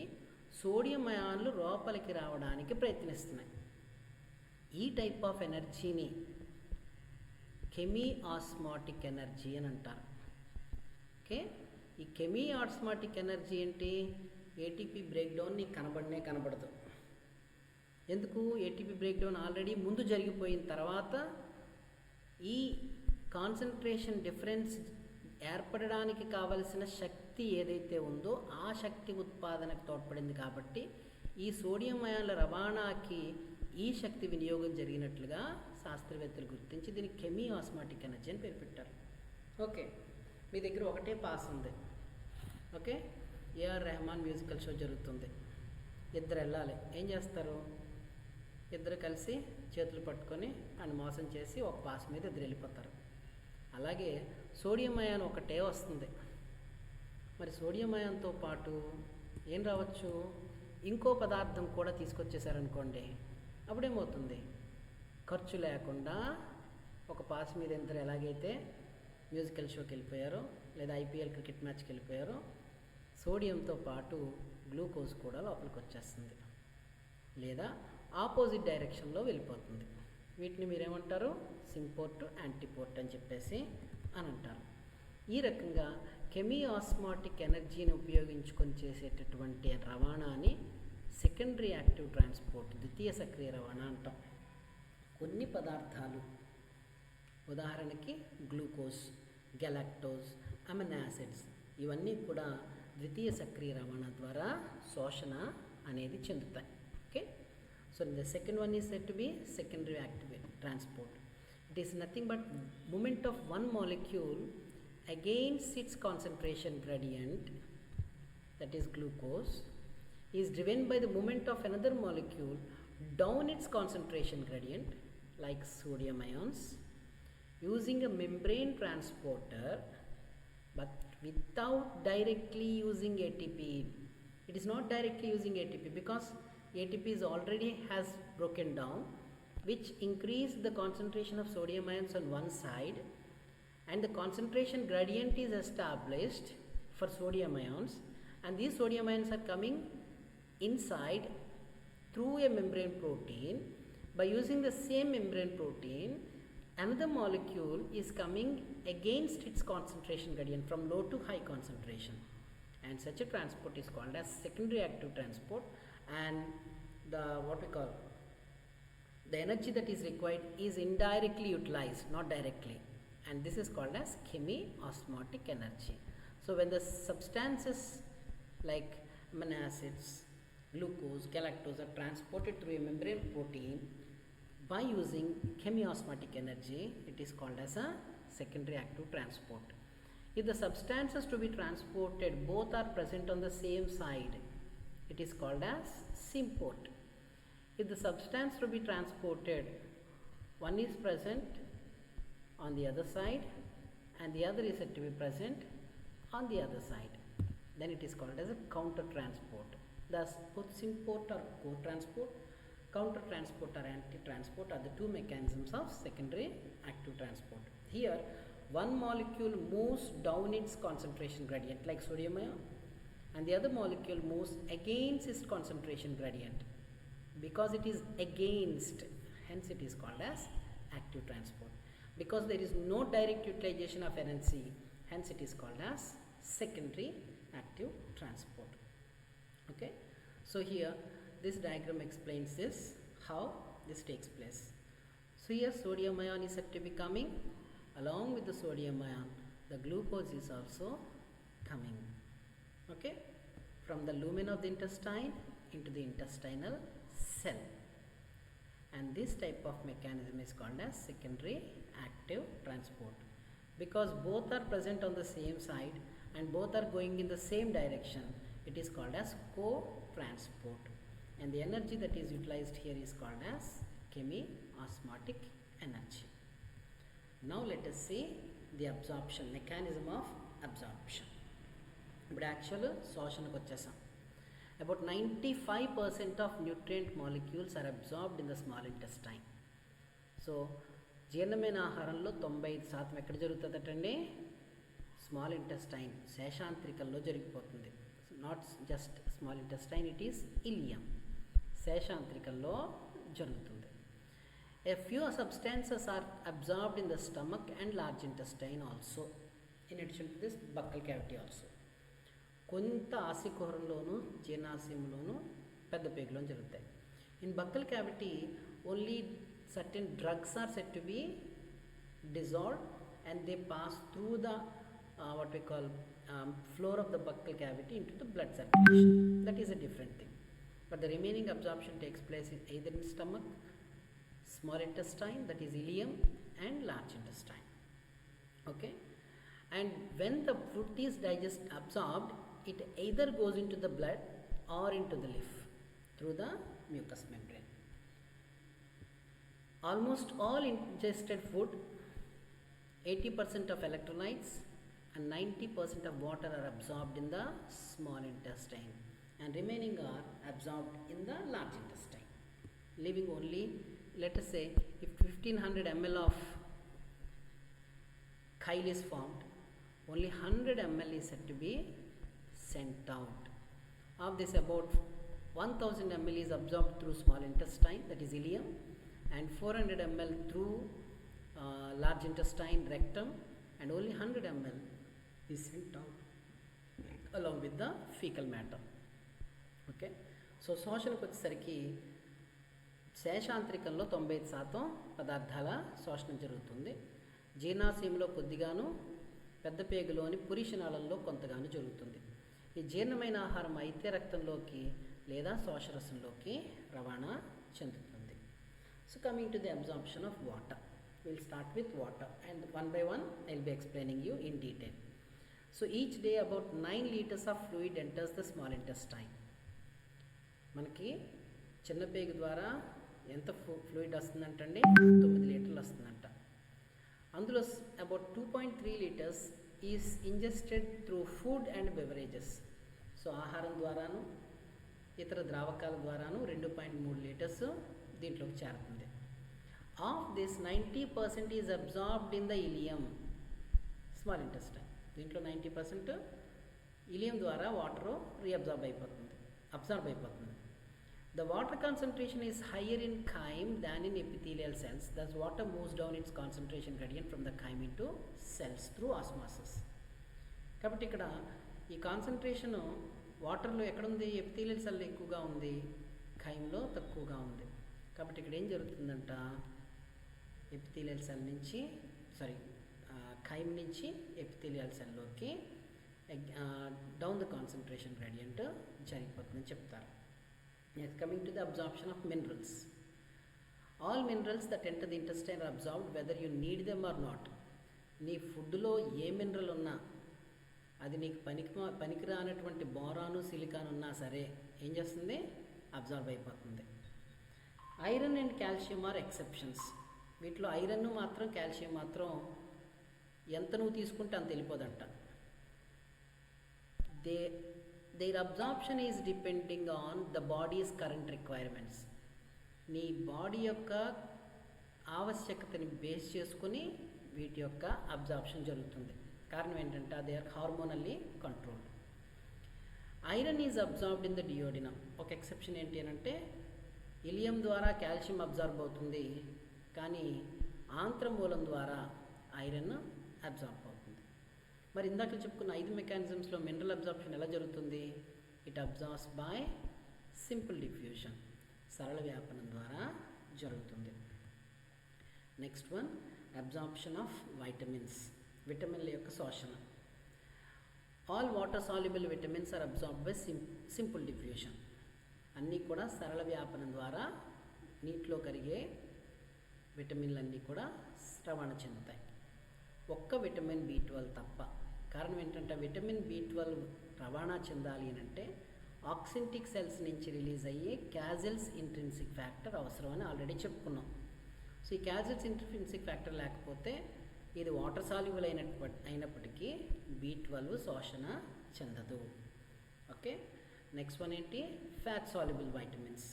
సోడియం అయాన్లు లోపలికి రావడానికి ప్రయత్నిస్తున్నాయి. ఈ టైప్ ఆఫ్ ఎనర్జీని కెమీ ఆస్మాటిక్ ఎనర్జీ అని అంటారు. ఓకే, ఈ కెమీ ఆస్మాటిక్ ఎనర్జీ ఏంటి? ఏటీపీ బ్రేక్డౌన్ నీకు కనబడదు. ఎందుకు? ఏటీపీ బ్రేక్డౌన్ ఆల్రెడీ ముందు జరిగిపోయిన తర్వాత ఈ కాన్సన్ట్రేషన్ డిఫరెన్స్ ఏర్పడడానికి కావలసిన శక్తి ఏదైతే ఉందో ఆ శక్తి ఉత్పాదనకు తోడ్పడింది. కాబట్టి ఈ సోడియం అయాన్ల రవాణాకి ఈ శక్తి వినియోగం జరిగినట్లుగా శాస్త్రవేత్తలు గుర్తించి దీనికి కెమీ ఆస్మాటిక్ ఎనర్జీ అని పేరు పెట్టారు. ఓకే, మీ దగ్గర ఒకటే పాస్ ఉంది. Okay, AR Rahman musical show జరుగుతుంది. ఇద్దరు వెళ్ళాలి. ఏం చేస్తారు? ఇద్దరు కలిసి చేతులు పట్టుకొని అండ్ మోసం చేసి ఒక పాస్ మీద ఇద్దరు వెళ్ళిపోతారు. అలాగే సోడియం అయాన్ ఒకటే వస్తుంది. మరి సోడియం అయాన్తో పాటు ఏం రావచ్చు? ఇంకో పదార్థం కూడా తీసుకొచ్చేసారనుకోండి, అప్పుడేమవుతుంది? ఖర్చు లేకుండా ఒక పాస్ మీద ఇద్దరు ఎలాగైతే మ్యూజికల్ షోకి వెళ్ళిపోయారో లేదా ఐపీఎల్ క్రికెట్ మ్యాచ్కి వెళ్ళిపోయారో, సోడియంతో పాటు గ్లూకోజ్ కూడా లోపలికి వచ్చేస్తుంది, లేదా ఆపోజిట్ డైరెక్షన్లో వెళ్ళిపోతుంది. వీటిని మీరేమంటారు? సింపోర్ట్, యాంటీపోర్ట్ అని చెప్పేసి అని అంటారు. ఈ రకంగా కెమీ ఆస్మాటిక్ ఎనర్జీని ఉపయోగించుకొని చేసేటటువంటి రవాణాని సెకండరీ యాక్టివ్ ట్రాన్స్పోర్ట్, ద్వితీయ సక్రియ రవాణా అంటాం. కొన్ని పదార్థాలు, ఉదాహరణకి గ్లూకోజ్, గెలాక్టోజ్, అమినో యాసిడ్స్, ఇవన్నీ కూడా ద్వితీయ సక్రియ రవాణా ద్వారా శోషణ అనేది చెందుతాయి. Okay, so the second one is said to be secondary active transport. It is nothing but movement of one molecule against its concentration gradient, that is glucose, is driven by the movement of another molecule down its concentration gradient, like sodium ions, using a membrane transporter but without directly using ATP. It is not directly using ATP because ATP is already has broken down, which increase the concentration of sodium ions on one side, and the concentration gradient is established for sodium ions, and these sodium ions are coming inside through a membrane protein. By using the same membrane protein, another molecule is coming against its concentration gradient from low to high concentration, and such a transport is called as secondary active transport. And the what we call the energy that is required is indirectly utilized, not directly, and this is called as chemiosmotic energy. So when the substances like amino acids, glucose, galactose are transported through a membrane protein by using chemiosmotic energy, it is called as a secondary active transport. If the substances to be transported both are present on the same side, it is called as symport. If the substance to be transported, one is present on the other side and the other is said to be present on the other side, then it is called as a counter transport. Thus both symport or co-transport, counter transport or anti-transport are the two mechanisms of secondary active transport. Here one molecule moves down its concentration gradient like sodium ion, and the other molecule moves against its concentration gradient. Because it is against, hence it is called as active transport. Because there is no direct utilization of NNC, hence it is called as secondary active transport. Okay, so here this diagram explains this, how this takes place. So here sodium ion is said to be coming, along with the sodium ion the glucose is also coming, okay, from the lumen of the intestine into the intestinal cell, and this type of mechanism is called as secondary active transport. Because both are present on the same side and both are going in the same direction, it is called as co-transport, and the energy that is utilized here is called as chemiosmotic energy. Now let us see the absorption, mechanism of absorption. ఇప్పుడు actual శోషణకు వచ్చేసాం. About 95% of nutrient molecules are absorbed in the small intestine. So జీర్ణమైన ఆహారంలో 95% ఎక్కడ జరుగుతుందటండి? Small intestine, శేషాంత్రికల్లో జరిగిపోతుంది. Not just small intestine, it is ileum, శేషాంత్రికల్లో జరుగుతుంది. A few substances are absorbed in the stomach and large intestine also, in addition to this buccal cavity also. కొంత ఆశికుహరంలోను జీర్ణాశయంలోను పెద్ద పేగులో జరుగుతాయి. In buccal cavity only certain drugs are said to be dissolved and they pass through the what we call floor of the buccal cavity into the blood circulation. That is a different thing. But the remaining absorption takes place either in stomach, small intestine, that is ileum, and large intestine. Okay, and when the food is absorbed, it either goes into the blood or into the leaf through the mucous membrane. Almost all ingested food, 80% of electrolytes and 90% of water are absorbed in the small intestine, and remaining are absorbed in the large intestine, leaving only, let us say, if 1500 ml of chyle is formed, only 100 ml is said to be sent out. Of this, about 1000 ml is absorbed through small intestine, that is ileum, and 400 ml through large intestine, rectum, and only 100 ml is sent out along with the fecal matter. Okay, so శోషణకు వచ్చేసరికి శేషాంత్రికంలో 95% పదార్థాల శోషణ జరుగుతుంది. జీర్ణాశయంలో కొద్దిగాను, పెద్ద పేగులోని పురీషనాళంలో కొంతగాను జరుగుతుంది. ఈ జీర్ణమైన ఆహారం అయితే రక్తంలోకి లేదా శోషరసంలోకి రవాణా చెందుతుంది. So coming to the absorption of water, will start with water and one by one I will be explaining you in detail. So each day about 9 liters of fluid enters the small intestine. మనకి చిన్న పేగు ద్వారా ఎంత fluid వస్తుందంటండి? 9 లీటర్లు వస్తుందంట. అందులో about 2.3 liters is ingested through food and beverages. So ఆహారం ద్వారాను ఇతర ద్రావకాల ద్వారాను 2.3 liters దీంట్లోకి చేరుతుంది. Of this 90% is absorbed in the ileum, small intestine. దీంట్లో 90% ఇలియం ద్వారా వాటర్ అబ్జార్బ్ అయిపోతుంది. The water concentration is higher in chyme than in epithelial cells. Thus water moves down its concentration gradient from the chyme into cells through osmosis. కాబట్టి ఇక్కడ ఈ concentration వాటర్లో ఎక్కడుంది? Epithelial cell ఎక్కువగా ఉంది, ఖైమ్లో తక్కువగా ఉంది. కాబట్టి ఇక్కడ ఏం జరుగుతుందంట? ఎపిథీలియల్ సెల్ నుంచి ఖైమ్ నుంచి ఎపిథీలియల్ సెల్లోకి డౌన్ ద కాన్సన్ట్రేషన్ గ్రేడియంట్ జరిగిపోతుందని చెప్తారు. Yes, coming to the absorption of minerals. All minerals that enter the intestine are absorbed whether you need them or not. నీ ఫుడ్లో ఏ మినరల్ ఉన్నా, అది నీకు పనికిరానటువంటి బోరాను సిలికాన్ ఉన్నా సరే ఏం చేస్తుంది? అబ్జార్బ్ అయిపోతుంది. Iron and calcium are exceptions. వీటిలో ఐరన్ మాత్రం, కాల్షియం మాత్రం ఎంత నువ్వు తీసుకుంటే అంత వెళ్ళిపోదంట. Their absorption is depending on the body's current requirements. నీ బాడీ యొక్క ఆవశ్యకతని బేస్ చేసుకుని వీటి యొక్క అబ్జార్ప్షన్ జరుగుతుంది. కారణం ఏంటంటే they are hormonally controlled. Iron is absorbed in the duodenum. ఒక ఎక్సెప్షన్ ఏంటి అని అంటే ఇలియం ద్వారా కాల్షియం అబ్జార్బ్ అవుతుంది, కానీ ఆంత్రమూలం ద్వారా ఐరన్ అబ్జార్బ్ అవుతుంది. మరి ఇందాక చెప్పుకున్న 5 మెకానిజమ్స్లో మినరల్ అబ్జార్ప్షన్ ఎలా జరుగుతుంది? It absorbs by simple diffusion, సరళ వ్యాపనం ద్వారా జరుగుతుంది. Next one, absorption of vitamins, విటమిన్ల యొక్క శోషణ. All water soluble vitamins are absorbed by simple diffusion. అన్నీ కూడా సరళ వ్యాపనం ద్వారా నీటిలో కరిగే విటమిన్లన్నీ కూడా రవాణా చెందుతాయి. ఒక్క విటమిన్ B12 తప్ప. కారణం ఏంటంటే విటమిన్ B12 రవాణా చెందాలి అని అంటే ఆక్సింటిక్ సెల్స్ నుంచి రిలీజ్ అయ్యే క్యాజెల్స్ ఇంట్రిన్సిక్ ఫ్యాక్టర్ అవసరం అని ఆల్రెడీ చెప్పుకున్నాం. సో ఈ క్యాజెల్స్ ఇంట్రిన్సిక్ ఫ్యాక్టర్ లేకపోతే ఇది వాటర్ సాల్యుబుల్ అయినప్పటికీ B12 శోషణ చెందదు. ఓకే, నెక్స్ట్ వన్ ఏంటి? Fat soluble vitamins.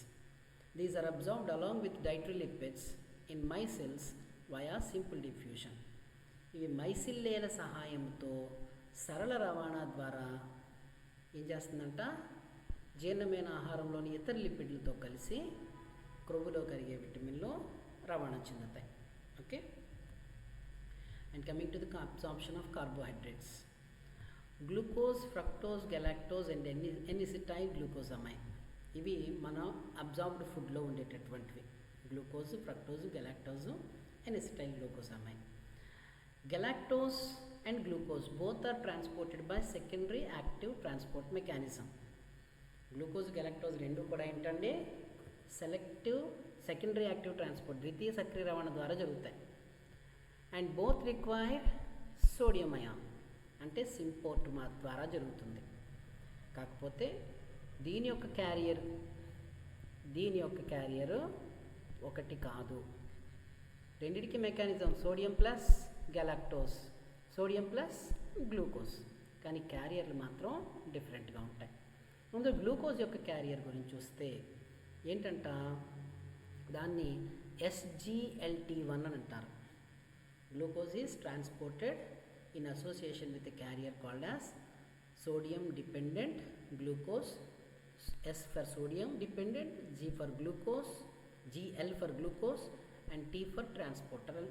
These are absorbed along with dietary lipids in micelles via simple diffusion. ఇవి మైసిల్లేల సహాయంతో సరళ రవాణా ద్వారా ఏం చేస్తుందంట? జీర్ణమైన ఆహారంలోని ఇతర లిపిడ్లతో కలిసి క్రొవ్వులో కరిగే విటమిన్లు రవాణా చెందుతాయి. Okay, and coming to the absorption of carbohydrates. Glucose, fructose, galactose and N acetyl glucosamine. ఇవి మన అబ్జార్బ్డ్ ఫుడ్లో ఉండేటటువంటివి. Glucose, fructose, galactose, N acetyl glucosamine. Galactose and glucose both are transported by secondary active transport mechanism. Glucose, galactose రెండు కూడా ఏంటంటే selective secondary active transport, ద్వితీయ సక్రియ రవాణా ద్వారా జరుగుతాయి. And both require sodium ion, అంటే సింపోర్ట్ ద్వారా జరుగుతుంది. కాకపోతే దీని యొక్క క్యారియర్ ఒకటి కాదు. రెండిటికి mechanism sodium plus galactose, sodium plus glucose, కానీ క్యారియర్లు మాత్రం డిఫరెంట్గా ఉంటాయి. ముందు గ్లూకోజ్ యొక్క క్యారియర్ గురించి చూస్తే ఏంటంట, దాన్ని SGLT1 అని అంటారు. Glucose is transported in association with a carrier called as sodium dependent glucose. S for sodium dependent, G for glucose, GL for glucose and T for transporter.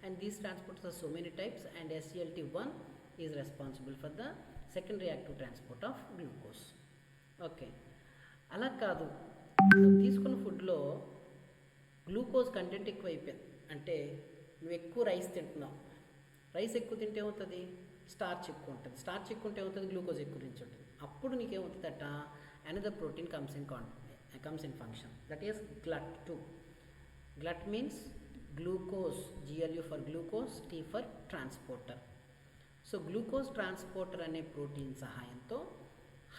And these transporters are so many types, and SGLT1 is responsible for the secondary active transport of glucose. Okay, అలా కాదు, తీసుకున్న ఫుడ్లో glucose content ఎక్కువ అయిపోయింది అంటే నువ్వు ఎక్కువ rice తింటున్నావు. రైస్ ఎక్కువ తింటే ఏమవుతుంది? స్టార్చ్ ఎక్కువ ఉంటుంది. స్టార్చ్ ఎక్కువ ఉంటే ఏమవుతుంది? గ్లూకోజ్ ఎక్కువ నుంచి ఉంటుంది. అప్పుడు నీకేమవుతుందట, another protein comes in function, that is GLUT2. GLUT means glucose, GLU for glucose, T for transporter. So glucose transporter అనే ప్రోటీన్ సహాయంతో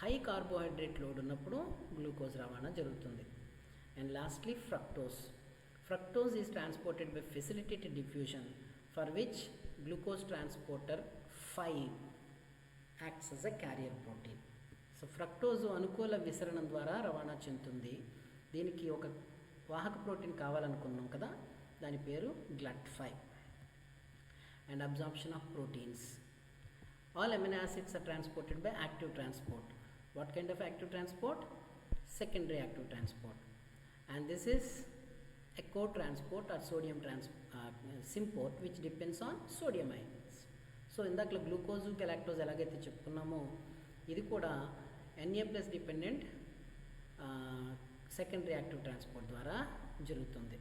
హై కార్బోహైడ్రేట్ లోడ్ ఉన్నప్పుడు గ్లూకోజ్ రవాణా జరుగుతుంది. And lastly fructose is transported by facilitated diffusion for which glucose transporter 5 acts as a carrier protein. సో ఫ్రక్టోజ్ అనుకూల విసరణం ద్వారా రవాణా చెందుతుంది. దీనికి ఒక వాహక ప్రోటీన్ కావాలనుకున్నాం కదా, దాని పేరు GLUT5. And absorption of proteins. All amino acids are transported by active transport. What kind of active transport? Secondary active transport. And this is a co-transport or sodium symport which depends on sodium ions. So ఇందాక glucose, galactose ఎలాగైతే చెప్పుకున్నామో ఇది కూడా Na+ dependent secondary active transport ద్వారా జరుగుతుంది.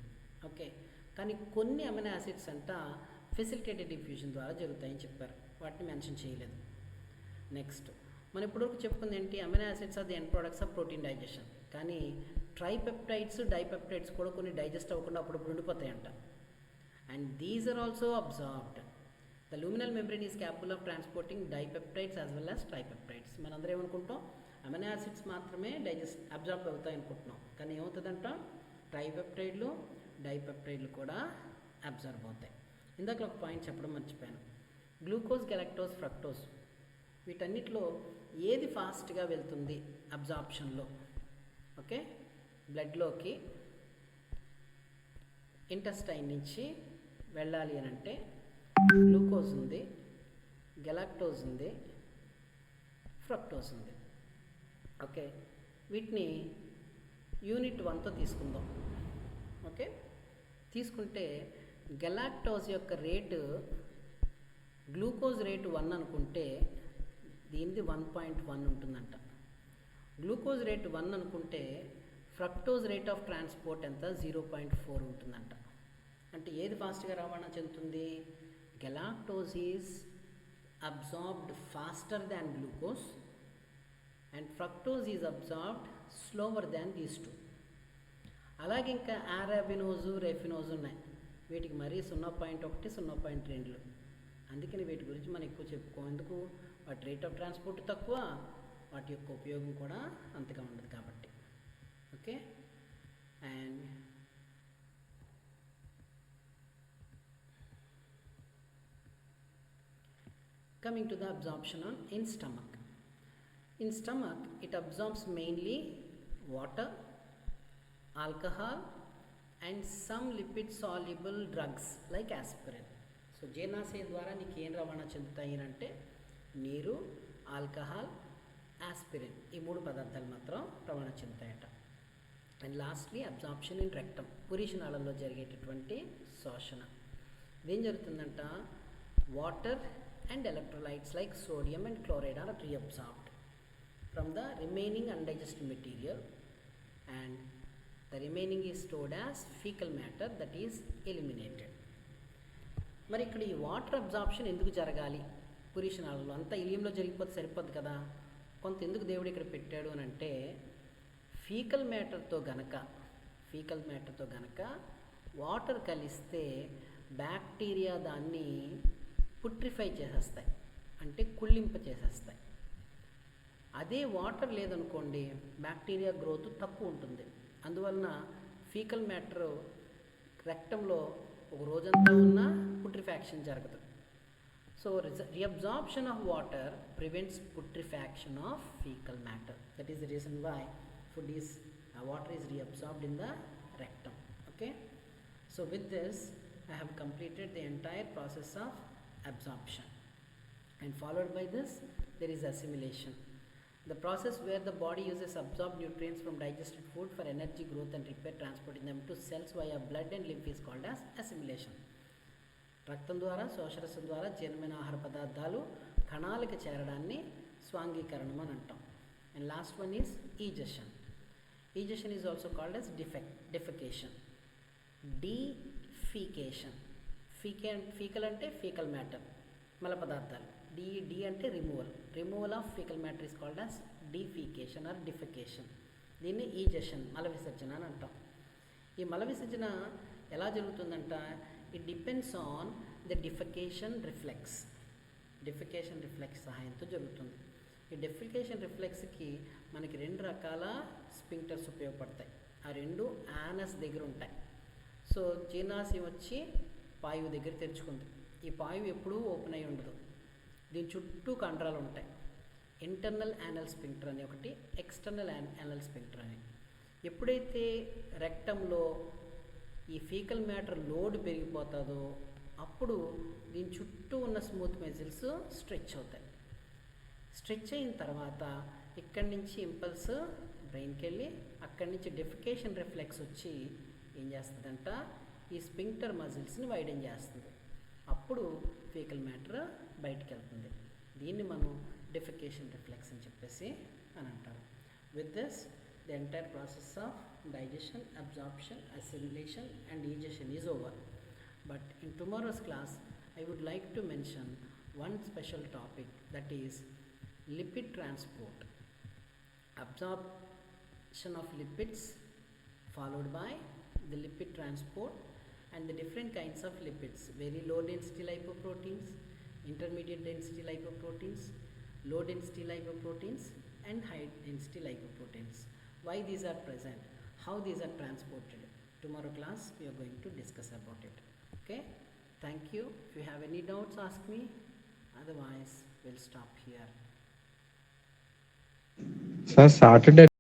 Okay, కానీ కొన్ని amino acids అంతా facilitated diffusion ద్వారా జరుగుతాయని చెప్పారు, వాటిని మెన్షన్ చేయలేదు. నెక్స్ట్ మనం ఇప్పటివరకు చెప్పుకుంది ఏంటి? Amino acids are the end products of protein digestion. కానీ ట్రైపెప్టైడ్స్, డైపెప్టైడ్స్ కూడా కొన్ని డైజెస్ట్ అవ్వకుండా అప్పుడప్పుడు ఉండిపోతాయంట. And these are also absorbed. The luminal membrane is capable of transporting dipeptides as well as tripeptides. మనందరం ఏమనుకుంటాం? అమినో యాసిడ్స్ మాత్రమే absorb అవుతాయి అనుకుంటున్నాం, కానీ ఏమవుతుందంట? ట్రైపెప్టైడ్లు, డైపెప్టైడ్లు కూడా అబ్జర్వ్ అవుతాయి. ఇందాక ఒక పాయింట్ చెప్పడం మర్చిపోయాను. గ్లూకోజ్, గెలాక్టోజ్, ఫ్రక్టోజ్ వీటన్నిటిలో ఏది ఫాస్ట్గా వెళ్తుంది అబ్జార్ప్షన్లో? ఓకే, బ్లడ్లోకి ఇంటెస్టైన్ నుంచి వెళ్ళాలి అని అంటే గ్లూకోజ్ ఉంది, గెలాక్టోజ్ ఉంది, ఫ్రక్టోజ్ ఉంది. ఓకే, వీటిని యూనిట్ 1తో తీసుకుందాం. ఓకే, తీసుకుంటే గెలాక్టోజ్ యొక్క రేటు, గ్లూకోజ్ రేటు 1 అనుకుంటే దీనిది 1.1 ఉంటుందంట. గ్లూకోజ్ రేటు 1 అనుకుంటే ఫ్రక్టోజ్ రేట్ ఆఫ్ ట్రాన్స్పోర్ట్ ఎంత, 0.4 ఉంటుందంట. అంటే ఏది ఫాస్ట్గా రవాణా చెందుతుంది? Galactose is absorbed faster than glucose and fructose is absorbed slower than these two. అలాగే ఇంకా ఆరాబినోజు, రెఫినోజు ఉన్నాయి. వీటికి మరీ 0.1, 0.2. అందుకని వీటి గురించి మనం ఎక్కువ చెప్పుకో. ఎందుకు? వాటి రేట్ ఆఫ్ ట్రాన్స్పోర్ట్ తక్కువ, వాటి యొక్క ఉపయోగం కూడా అంతగా ఉండదు కాబట్టి. Okay, and coming to the absorption in stomach. In stomach, it absorbs mainly water, alcohol and some lipid soluble drugs like aspirin. So జీర్ణాశయం ద్వారా నీకు ఏం రవాణా చెందుతాయి అంటే నీరు, ఆల్కహాల్, ఆస్పిరిన్, ఈ 3 పదార్థాలు మాత్రం రవాణా చెందుతాయట. And lastly absorption in rectum, పురీషనాళంలో జరిగేటటువంటి శోషణ. ఇదేం జరుగుతుందంట? Water and electrolytes like sodium and chloride are reabsorbed from the remaining undigested material and the remaining is stored as fecal matter that is eliminated. మరి ఇక్కడ ఈ వాటర్ అబ్జార్ప్షన్ ఎందుకు జరగాలి? పురీషనాళంలో అంతా ఇలియంలో జరిగిపోతే సరిపోద్ది కదా, కొంత ఎందుకు దేవుడు ఇక్కడ పెట్టాడు అని అంటే ఫీకల్ మ్యాటర్తో గనక వాటర్ కలిస్తే బ్యాక్టీరియా దాన్ని పుట్రిఫై చేసేస్తాయి, అంటే కుళ్ళింప చేసేస్తాయి. అదే వాటర్ లేదనుకోండి, బ్యాక్టీరియా గ్రోత్ తక్కువ ఉంటుంది. అందువలన ఫీకల్ మ్యాటర్ రెక్టంలో ఒక రోజంతా ఉన్న పుట్రిఫాక్షన్ జరగదు. So reabsorption of water prevents putrefaction of fecal matter. That is the reason why water is reabsorbed in the rectum. Okay, so with this I have completed the entire process of absorption, and followed by this there is assimilation, the process where the body uses absorbed nutrients from digested food for energy, growth and repair, transporting them to cells via blood and lymph is called as assimilation. రక్తం ద్వారా, శోషరసం ద్వారా జీర్ణమైన ఆహార పదార్థాలు కణాలకు చేరడాన్ని స్వాంగీకరణం అని అంటాం. And last one is egestion. Egestion is also called as defecation. Defecation. Fecal అంటే ఫీకల్ మ్యాటర్, మల పదార్థాలు. డి అంటే removal of fecal matter is called as defecation or defecation. దీన్ని ఈజెషన్, మల విసర్జన అని అంటాం. ఈ మల విసర్జన ఎలా జరుగుతుందంట? It depends on the defecation reflex. Defecation reflex సహాయంతో జరుగుతుంది. ఈ డిఫెకేషన్ రిఫ్లెక్స్కి మనకి 2 రకాల స్పింక్టర్స్ ఉపయోగపడతాయి. ఆ 2 యానస్ దగ్గర ఉంటాయి. సో జీర్ణాశయం వచ్చి పాయువు దగ్గర తెరుచుకుంది. ఈ పాయువు ఎప్పుడూ ఓపెన్ అయి ఉండదు. దీని చుట్టూ కండరాలు ఉంటాయి. ఇంటర్నల్ యానల్ స్పింక్టర్ అని ఒకటి, ఎక్స్టర్నల్ యానల్ స్పింక్టర్ అని. ఎప్పుడైతే రెక్టంలో ఈ ఫీకల్ మ్యాటర్ లోడ్ పెరిగిపోతుందో అప్పుడు దీని చుట్టూ ఉన్న స్మూత్ మజిల్స్ స్ట్రెచ్ అవుతాయి. స్ట్రెచ్ అయిన తర్వాత ఇక్కడి నుంచి ఇంపల్స్ బ్రెయిన్కి వెళ్ళి అక్కడి నుంచి డెఫికేషన్ రిఫ్లెక్స్ వచ్చి ఏం చేస్తుందంట? ఈ స్పింక్టర్ మజిల్స్ని వైడెన్ చేస్తుంది. అప్పుడు ఫీకల్ మ్యాటర్ బయటికి వెళ్తుంది. దీన్ని మనం డెఫికేషన్ రిఫ్లెక్స్ అని చెప్పేసి అని అంటారు. With this the entire process of digestion, absorption, assimilation and digestion is over. But in tomorrow's class I would like to mention one special topic, that is lipid transport. Absorption of lipids followed by the lipid transport and the different kinds of lipids: very low density lipoproteins, intermediate density lipoproteins, low density lipoproteins and high density lipoproteins. Why these are present, how these are transported. Tomorrow class we are going to discuss about it. Okay, thank you. If you have any doubts, ask me, otherwise we'll stop here. Sir, Saturday